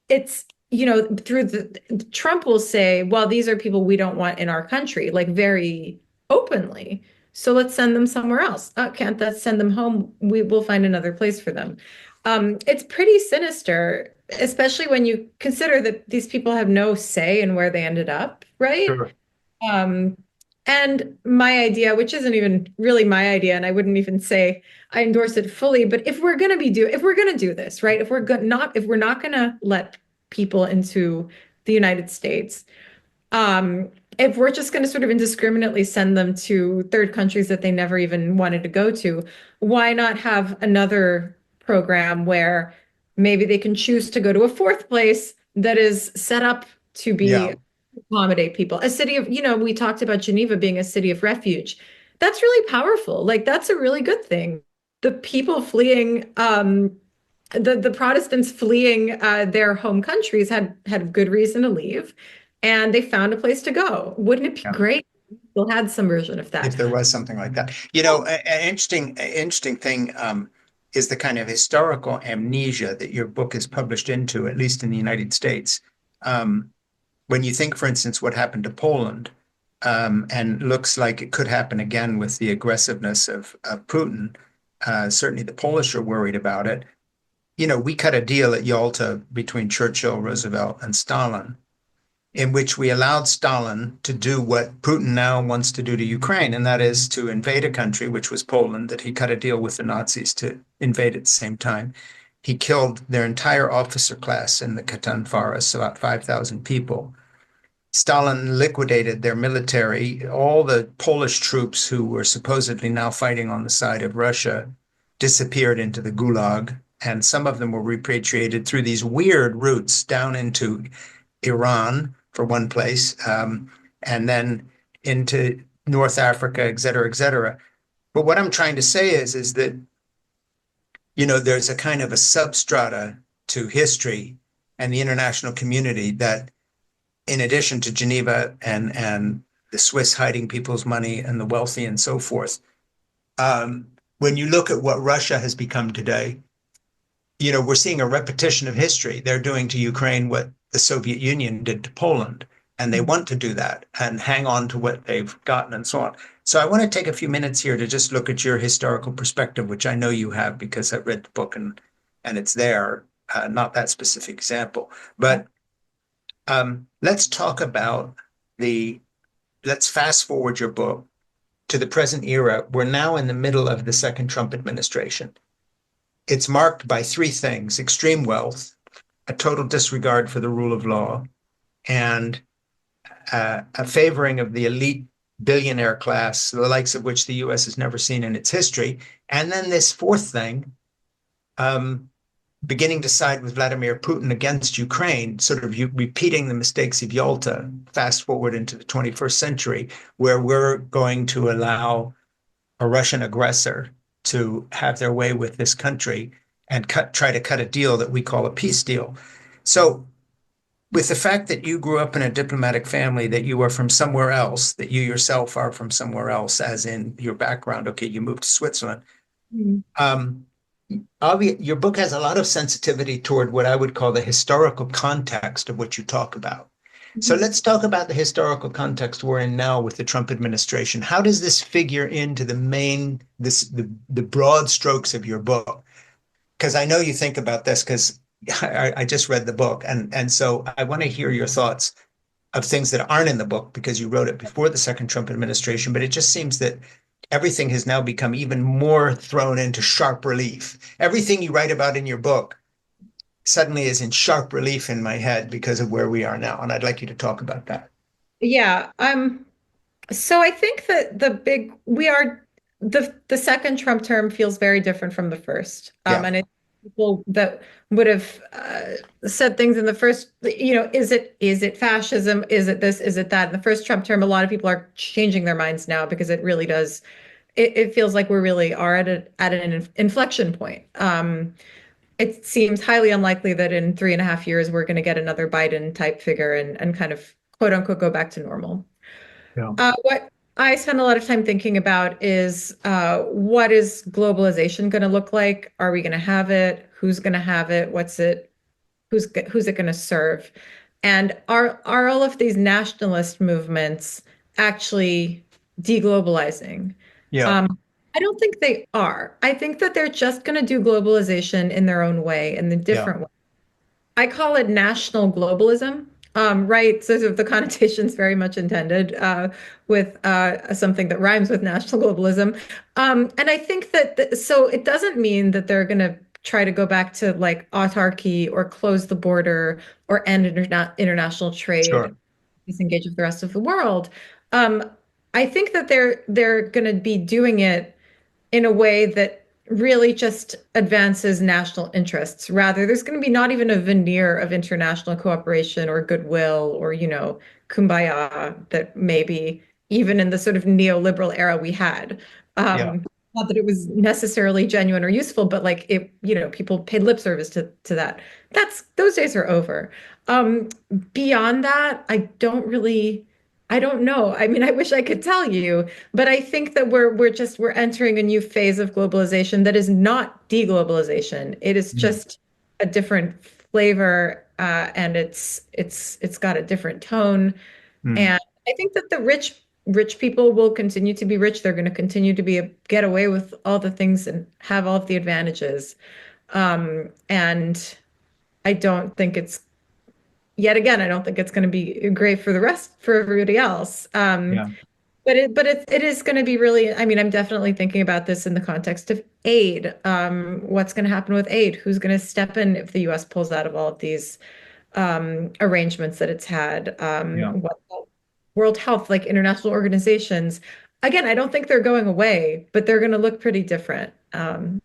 it's, through Trump will say, well, these are people we don't want in our country, like very openly. So let's send them somewhere else. Can't that send them home? We will find another place for them. It's pretty sinister, especially when you consider that these people have no say in where they ended up, right? sure. Um, and my idea, which isn't even really my idea, and I wouldn't even say I endorse it fully, but if we're gonna do this, right? If we're not gonna let people into the United States, if we're just going to sort of indiscriminately send them to third countries that they never even wanted to go to, why not have another program where maybe they can choose to go to a fourth place that is set up to Yeah, be accommodate people? A city of, we talked about Geneva being a city of refuge. That's really powerful. Like that's a really good thing. The people fleeing, the Protestants fleeing their home countries had good reason to leave, and they found a place to go. Wouldn't it be yeah. great if we still had some version of If that? there was something like that, an interesting thing is the kind of historical amnesia that your book is published into, at least in the United States. Um, when you think, for instance, what happened to Poland, and looks like it could happen again with the aggressiveness of Putin. Certainly, the Polish are worried about it. We cut a deal at Yalta between Churchill, Roosevelt, and Stalin, in which we allowed Stalin to do what Putin now wants to do to Ukraine, and that is to invade a country, which was Poland, that he cut a deal with the Nazis to invade at the same time. He killed their entire officer class in the Khatan Forest, about 5,000 people. Stalin liquidated their military. All the Polish troops who were supposedly now fighting on the side of Russia disappeared into the Gulag, and some of them were repatriated through these weird routes down into Iran, for one place, and then into North Africa, et cetera, et cetera. But what I'm trying to say is that there's a kind of a substrata to history and the international community that, in addition to Geneva and the Swiss hiding people's money and the wealthy and so forth, when you look at what Russia has become today, we're seeing a repetition of history. They're doing to Ukraine what the Soviet Union did to Poland, and they want to do that and hang on to what they've gotten and so on. So I want to take a few minutes here to just look at your historical perspective, which I know you have because I read the book and it's there, not that specific example. But let's talk about let's fast forward your book to the present era. We're now in the middle of the second Trump administration. It's marked by three things: extreme wealth, a total disregard for the rule of law, and a favoring of the elite billionaire class, the likes of which the US has never seen in its history. And then this fourth thing, beginning to side with Vladimir Putin against Ukraine, sort of repeating the mistakes of Yalta, fast forward into the 21st century, where we're going to allow a Russian aggressor to have their way with this country and try to cut a deal that we call a peace deal. So with the fact that you grew up in a diplomatic family, that you are from somewhere else, that you yourself are from somewhere else, as in your background, okay, you moved to Switzerland. Um, your book has a lot of sensitivity toward what I would call the historical context of what you talk about. So let's talk about the historical context we're in now with the Trump administration. How does this figure into the broad strokes of your book? Because I know you think about this because I just read the book. And so I want to hear your thoughts of things that aren't in the book because you wrote it before the second Trump administration. But it just seems that everything has now become even more thrown into sharp relief. Everything you write about in your book suddenly is in sharp relief in my head because of where we are now. And I'd like you to talk about that. Yeah. So I think that the second Trump term feels very different from the first. Yeah, And people that would have said things in the first, is it fascism? Is it this? Is it that? In the first Trump term, a lot of people are changing their minds now because it really does. It feels like we really are at an inflection point. It seems highly unlikely that in 3.5 years we're going to get another Biden type figure and kind of quote unquote go back to normal. yeah, What I spend a lot of time thinking about is what is globalization going to look like? Are we going to have it? Who's going to have it? Who's it going to serve? And are all of these nationalist movements actually deglobalizing? yeah, Um, I don't think they are. I think that they're just going to do globalization in their own way, in the yeah, different way. I call it national globalism. Right. So the connotation's very much intended with something that rhymes with national globalism. And I think that so it doesn't mean that they're going to try to go back to like autarky or close the border or end international trade, sure. disengage with the rest of the world. Um, I think that they're going to be doing it in a way that really just advances national interests. Rather, there's going to be not even a veneer of international cooperation or goodwill or, kumbaya that maybe even in the sort of neoliberal era we had. Yeah, Not that it was necessarily genuine or useful, but like people paid lip service to that. Those days are over. Beyond that, I don't know. I mean, I wish I could tell you, but I think that we're entering a new phase of globalization that is not deglobalization. It is mm, just a different flavor, and it's got a different tone. mm, And I think that the rich people will continue to be rich. They're going to continue to get away with all the things and have all of the advantages. And I don't think it's yet again, I don't think it's going to be great for everybody else. yeah, But it is going to be really, I mean, I'm definitely thinking about this in the context of aid. What's going to happen with aid? Who's going to step in if the US pulls out of all of these arrangements that it's had? yeah. What World Health, like international organizations. Again, I don't think they're going away, but they're going to look pretty different.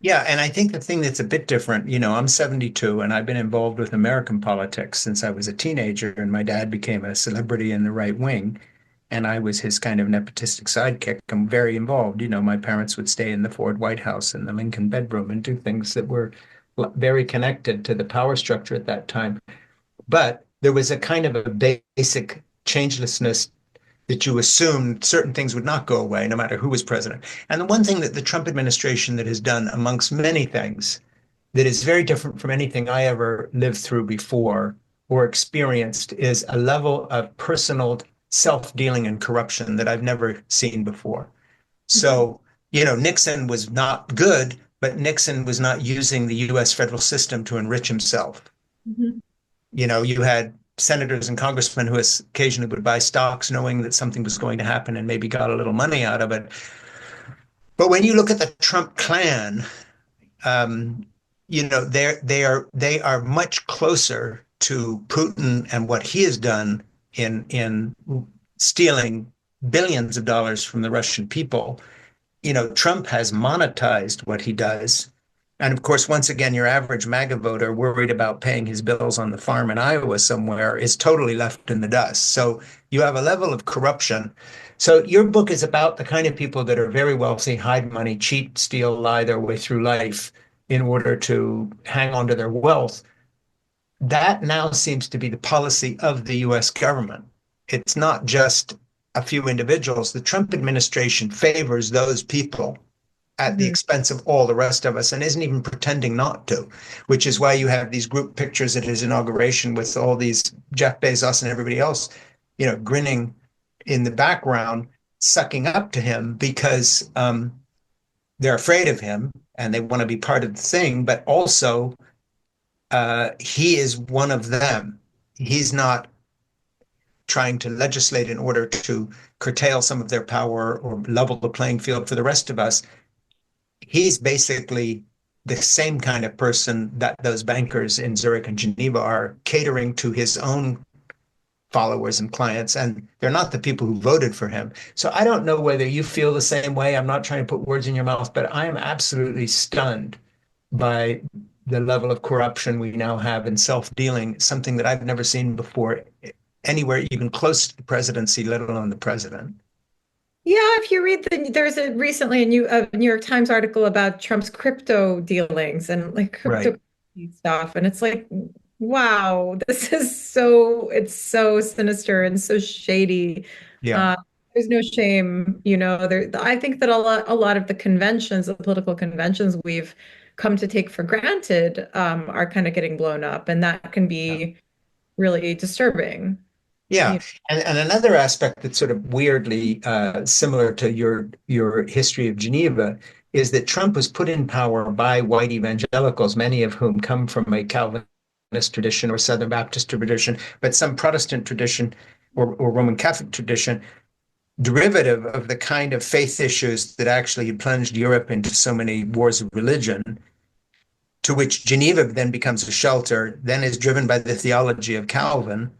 Yeah, and I think the thing that's a bit different, I'm 72 and I've been involved with American politics since I was a teenager, and my dad became a celebrity in the right wing. and I was his kind of nepotistic sidekick. I'm very involved. You know, my parents would stay in the Ford White House in the Lincoln bedroom and do things that were very connected to the power structure at that time. But there was a kind of a basic changelessness that you assumed certain things would not go away no matter who was president. And the one thing that the Trump administration that has done amongst many things that is very different from anything I ever lived through before or experienced is a level of personal self-dealing and corruption that I've never seen before. So, you know, Nixon was not good, but Nixon was not using the US federal system to enrich himself. Mhm. You know, you had senators and congressmen who occasionally would buy stocks knowing that something was going to happen and maybe got a little money out of it. But when you look at the Trump clan, um, you know, they are much closer to Putin and what he has done in stealing billions of dollars from the Russian people. You know, Trump has monetized what he does. And of course, once again, your average MAGA voter worried about paying his bills on the farm in Iowa somewhere is totally left in the dust. So you have a level of corruption. So your book is about the kind of people that are very wealthy, hide money, cheat, steal, lie their way through life in order to hang on to their wealth. That now seems to be the policy of the US government. It's not just a few individuals. The Trump administration favors those people at the Mhm. expense of all the rest of us and isn't even pretending not to, which is why you have these group pictures at his inauguration with all these Jeff Bezos and everybody else, you know, grinning in the background, sucking up to him because they're afraid of him and they want to be part of the thing, but also he is one of them. He's not trying to legislate in order to curtail some of their power or level the playing field for the rest of us. He's basically the same kind of person that those bankers in Zurich and Geneva are, catering to his own followers and clients, and they're not the people who voted for him. So I don't know whether you feel the same way. I'm not trying to put words in your mouth, but I am absolutely stunned by the level of corruption we now have in self-dealing, something that I've never seen before anywhere even close to the presidency, let alone the president. Yeah, if you read there's a recently a New York Times article about Trump's crypto dealings and like Right. cryptocurrency stuff, and it's like, wow, this is so it's so sinister and so shady. Yeah. Uh, there's no shame, There, I think that a lot of the conventions, the political conventions we've come to take for granted, are kind of getting blown up, and that can Yeah. be really disturbing. Yeah, You and another aspect that's sort of weirdly similar to your history of Geneva is that Trump was put in power by white evangelicals, many of whom come from a Calvinist tradition or Southern Baptist tradition, but some Protestant tradition or Roman Catholic tradition, derivative of the kind of faith issues that actually plunged Europe into so many wars of religion, to which Geneva then becomes a shelter, then is driven by the theology of Calvin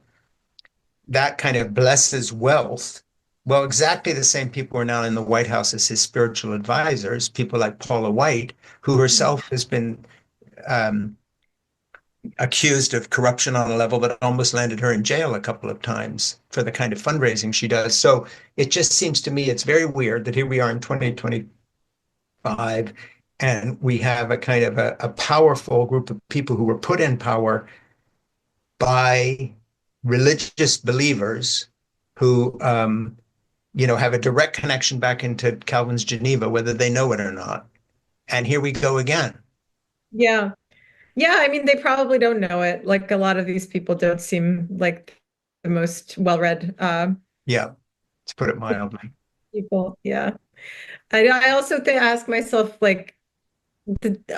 that kind of blesses wealth. Well, exactly the same people are now in the White House as his spiritual advisors, people like Paula White, who herself has been um, accused of corruption on a level that almost landed her in jail a couple of times for the kind of fundraising she does. So it just seems to me it's very weird that here we are in 2025 and we have a kind of a powerful group of people who were put in power by religious believers who have a direct connection back into Calvin's Geneva, whether they know it or not. And here we go again. Yeah. Yeah, I mean, they probably don't know it. Like a lot of these people don't seem like the most well-read Yeah, to put it mildly. people. Yeah. I also ask myself, like,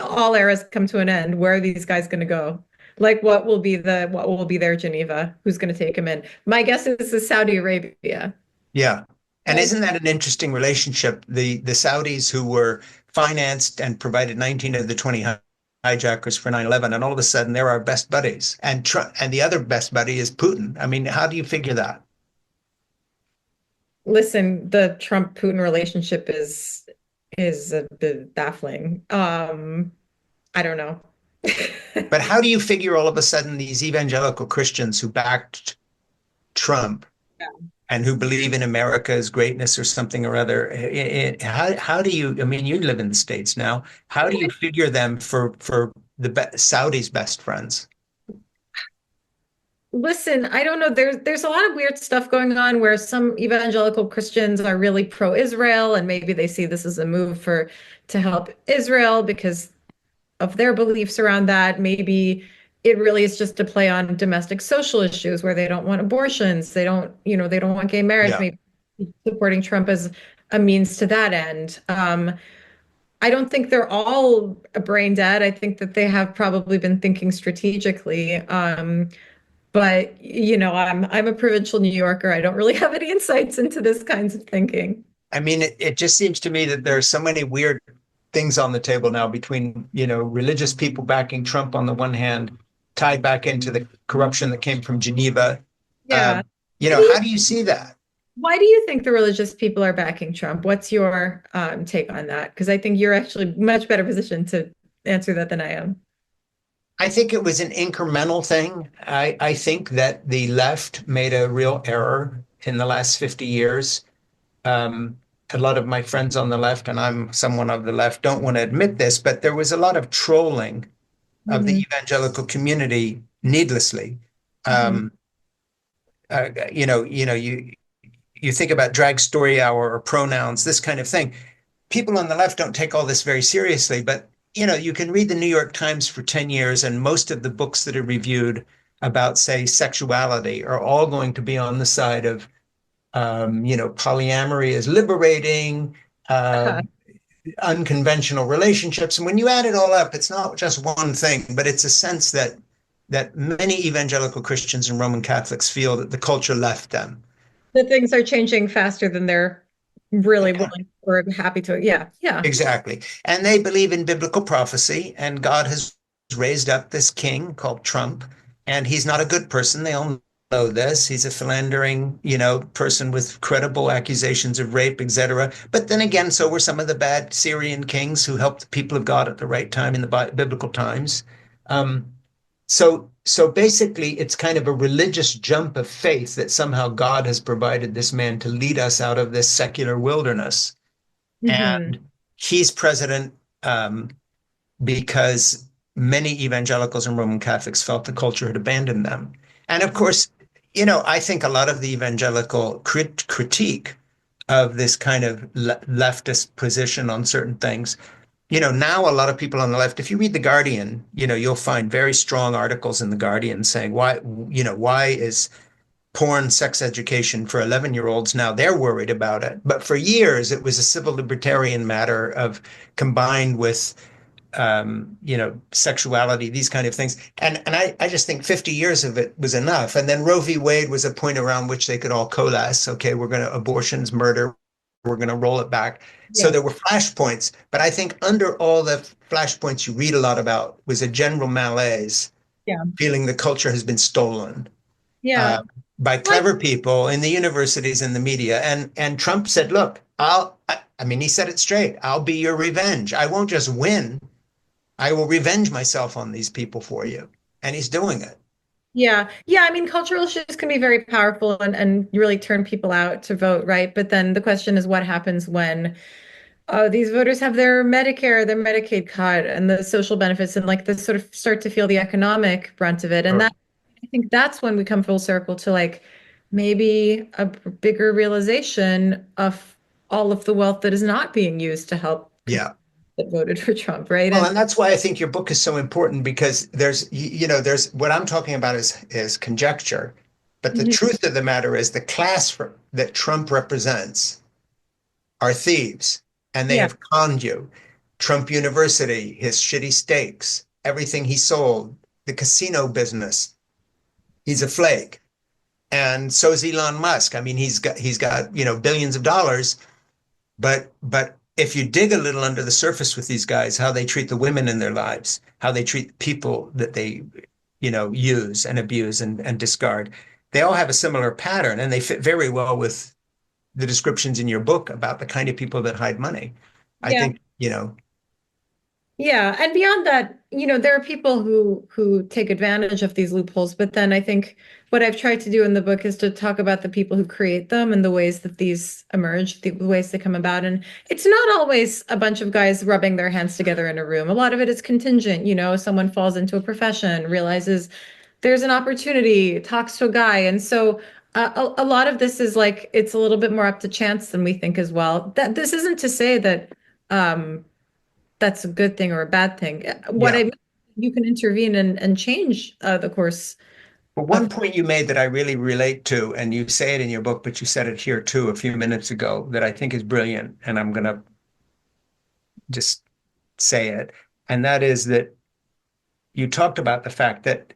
all eras come to an end. Where are these guys going to go? Like, what will be their Geneva? Who's going to take them in? My guess is Saudi Arabia. Yeah. And Right. isn't that an interesting relationship? The Saudis who were financed and provided 19 of the 20 hijackers for 9/11, and all of a sudden they're our best buddies. And the other best buddy is Putin. I mean, how do you figure that? Listen, the Trump-Putin relationship is a bit baffling. I don't know. But how do you figure all of a sudden these evangelical Christians who backed Trump and who believe in America's greatness or something or other. How do you, I mean, you live in the States now. How do you figure them for the Saudi's best friends? Listen, I don't know. There's a lot of weird stuff going on where some evangelical Christians are really pro-Israel, and maybe they see this as a move for to help Israel because of their beliefs around that. Maybe it really is just to play on domestic social issues where they don't want abortions, they don't want gay marriage, Yeah. maybe supporting Trump as a means to that end. I don't think they're all brain dead. I think that they have probably been thinking strategically. But I'm a provincial New Yorker. I don't really have any insights into this kinds of thinking. I mean, it just seems to me that there are so many weird things on the table now between, religious people backing Trump on the one hand, tied back into the corruption that came from Geneva. Yeah. How do you see that? Why do you think the religious people are backing Trump? What's your take on that? Because I think you're actually much better positioned to answer that than I am. I think it was an incremental thing. I think that the left made a real error in the last 50 years. Um, a lot of my friends on the left, and I'm someone of the left, don't want to admit this, but there was a lot of trolling of the Hmm. evangelical community needlessly. Hmm. Um, you think about drag story hour or pronouns, this kind of thing. People on the left don't take all this very seriously, but you can read the New York Times for 10 years, and most of the books that are reviewed about, say, sexuality are all going to be on the side of, polyamory is liberating, Uh-huh. unconventional relationships. And when you add it all up, it's not just one thing, but it's a sense that many evangelical Christians and Roman Catholics feel that the culture left them. That things are changing faster than they're really Yeah, willing or happy to. Yeah, yeah, exactly. And they believe in biblical prophecy, and God has raised up this king called Trump, and he's not a good person. They all know this. He's a philandering, person with credible accusations of rape, etc. But then again, so were some of the bad Syrian kings who helped the people of God at the right time in the biblical times. Um, so basically, it's kind of a religious jump of faith that somehow God has provided this man to lead us out of this secular wilderness. hmm, And he's president because many evangelicals and Roman Catholics felt the culture had abandoned them. And of course, I think a lot of the evangelical critique of this kind of leftist position on certain things, now a lot of people on the left, if you read The Guardian, you'll find very strong articles in The Guardian saying why is porn sex education for 11-year-olds now they're worried about it. But for years, it was a civil libertarian matter of combined with sexuality, these kind of things. And I just think 50 years of it was enough. And then Roe v. Wade was a point around which they could all coalesce. Okay, we're going to abortions, murder, we're going to roll it back. So yeah, there were flashpoints, but I think under all the flashpoints you read a lot about was a general malaise, yeah, feeling the culture has been stolen yeah. uh, by Like, clever people in the universities and the media. And Trump said, "Look, I mean, he said it straight. I'll be your revenge. I won't just win. I will revenge myself on these people for you." And he's doing it. yeah, yeah. I mean, cultural issues can be very powerful and really turn people out to vote, right? But then the question is, what happens when these voters have their Medicare, their Medicaid cut, and the social benefits, and like this sort of start to feel the economic brunt of it. And Sure. that I think that's when we come full circle to like maybe a bigger realization of all of the wealth that is not being used to help people Yeah. that voted for Trump, right? Well, And and that's why I think your book is so important because there's what I'm talking about is conjecture, but the mhm, truth of the matter is the class that Trump represents are thieves, and they yeah, have conned you. Trump University, his shitty steaks, everything he sold, the casino business. He's a flake. And so is Elon Musk. I mean, he's got billions of dollars, but if you dig a little under the surface with these guys, how they treat the women in their lives, how they treat people that they use and abuse and discard, they all have a similar pattern, and they fit very well with the descriptions in your book about the kind of people that hide money. I yeah. think. Yeah, and beyond that, there are people who take advantage of these loopholes, but then I think what I've tried to do in the book is to talk about the people who create them and the ways that these emerge, the ways they come about. And it's not always a bunch of guys rubbing their hands together in a room. A lot of it is contingent, someone falls into a profession, realizes there's an opportunity, talks to a guy. And so a lot of this is like it's a little bit more up to chance than we think as well. That this isn't to say that um that's a good thing or a bad thing. What Yeah. I mean, you can intervene and change the course But of. one point you made that I really relate to, and you say it in your book, but you said it here too a few minutes ago, that I think is brilliant, and I'm going to just say it. And that is that you talked about the fact that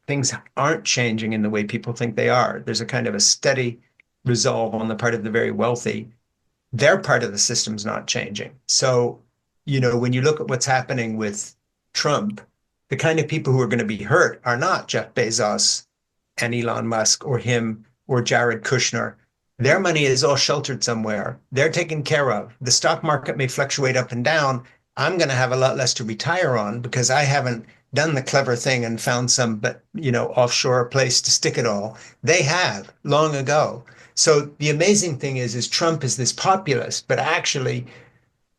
things aren't changing in the way people think they are. There's a kind of a steady resolve on the part of the very wealthy. Their part of the system's not changing. So, when you look at what's happening with Trump, the kind of people who are going to be hurt are not Jeff Bezos and Elon Musk or him or Jared Kushner. Their money is all sheltered somewhere. They're taken care of. The stock market may fluctuate up and down. I'm going to have a lot less to retire on because I haven't done the clever thing and found some, but offshore place to stick it all. They have long ago. So the amazing thing is Trump is this populist, but actually,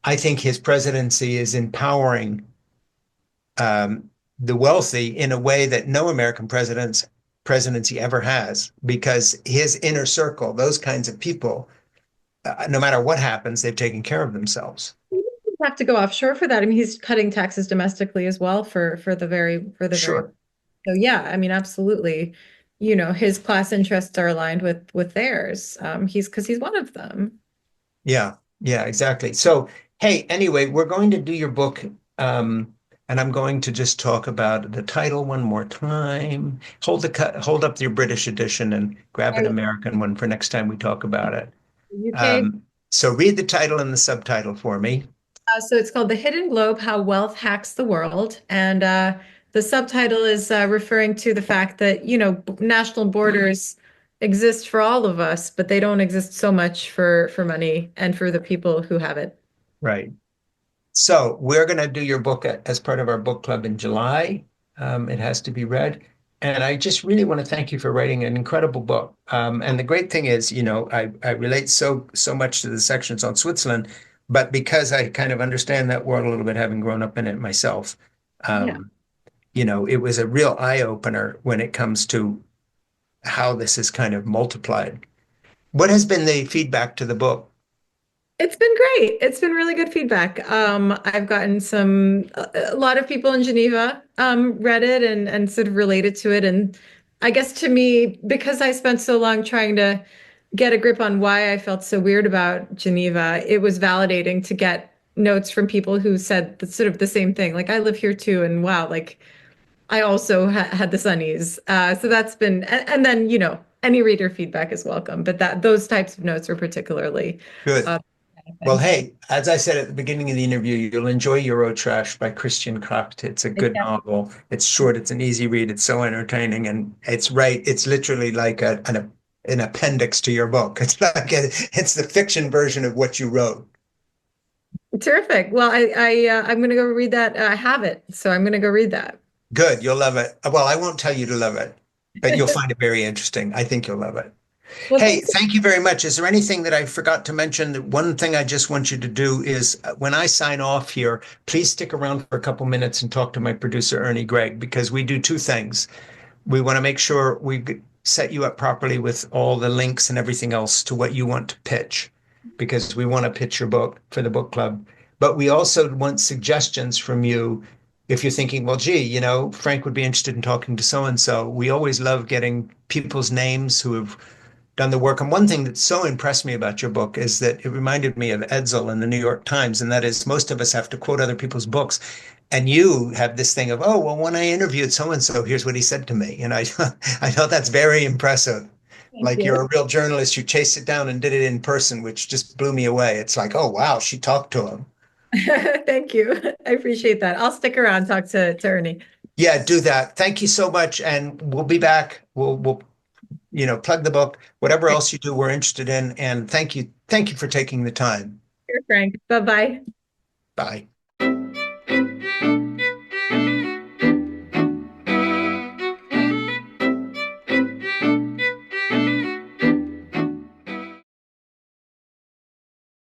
I think his presidency is empowering the wealthy in a way that no American presidency ever has, because his inner circle, those kinds of people, no matter what happens, they've taken care of themselves. You don't have to go offshore for that. I mean, he's cutting taxes domestically as well for the very. Sure. So yeah, I mean, absolutely. His class interests are aligned with theirs. He's one of them. Yeah. Yeah, exactly. So, hey, anyway, we're going to do your book, and I'm going to just talk about the title one more time. Hold up your British edition and grab an I American one for next time we talk about it. UK. So read the title and the subtitle for me. So it's called The Hidden Globe: How Wealth Hacks the World. And the subtitle is referring to the fact that, national borders exist for all of us, but they don't exist so much for money and for the people who have it. Right. So we're going to do your book as part of our book club in July. It has to be read. And I just really want to thank you for writing an incredible book. And the great thing is, I relate so much to the sections on Switzerland, but because I kind of understand that world a little bit, having grown up in it myself, Yeah. um, it was a real eye opener when it comes to how this is kind of multiplied. What has been the feedback to the book? It's been great. It's been really good feedback. I've gotten a lot of people in Geneva read it and sort of related to it. And I guess to me, because I spent so long trying to get a grip on why I felt so weird about Geneva, it was validating to get notes from people who said sort of the same thing. Like, I live here too, and wow, like I also had the sunnies. So that's been, and then, any reader feedback is welcome, but those types of notes were particularly Good. uh, Well, benefiting. hey, as I said at the beginning of the interview, you'll enjoy Eurotrash by Christian Kracht. It's a good novel. It's short, it's an easy read, it's so entertaining, and it's literally like an appendix to your book. It's the fiction version of what you wrote. Terrific. Well, I'm going to go read that. I have it, so I'm going to go read that. Good, you'll love it. Well, I won't tell you to love it, but you'll find it very interesting. I think you'll love it. Well, Hey, thanks. thank you very much. Is there anything that I forgot to mention? The one thing I just want you to do is when I sign off here, please stick around for a couple minutes and talk to my producer, Ernie Gregg, because we do two things. We want to make sure we set you up properly with all the links and everything else to what you want to pitch, because we want to pitch your book for the book club. But we also want suggestions from you if you're thinking, well, gee, Frank would be interested in talking to so and so. We always love getting people's names who have done the work. And one thing that so impressed me about your book is that it reminded me of Edsel in the New York Times, and that is most of us have to quote other people's books. And you have this thing of, oh, well, when I interviewed so and so, here's what he said to me. And I thought that's very impressive. Thank Like you. you're a real journalist. You chased it down and did it in person, which just blew me away. It's like, oh, wow, she talked to him. Thank you. I appreciate that. I'll stick around, talk to Ernie. Yeah, do that. Thank you so much. And we'll be back. We'll plug the book, whatever Thanks, else you do, we're interested in. And thank you. Thank you for taking the time. Frank. Bye bye. Bye.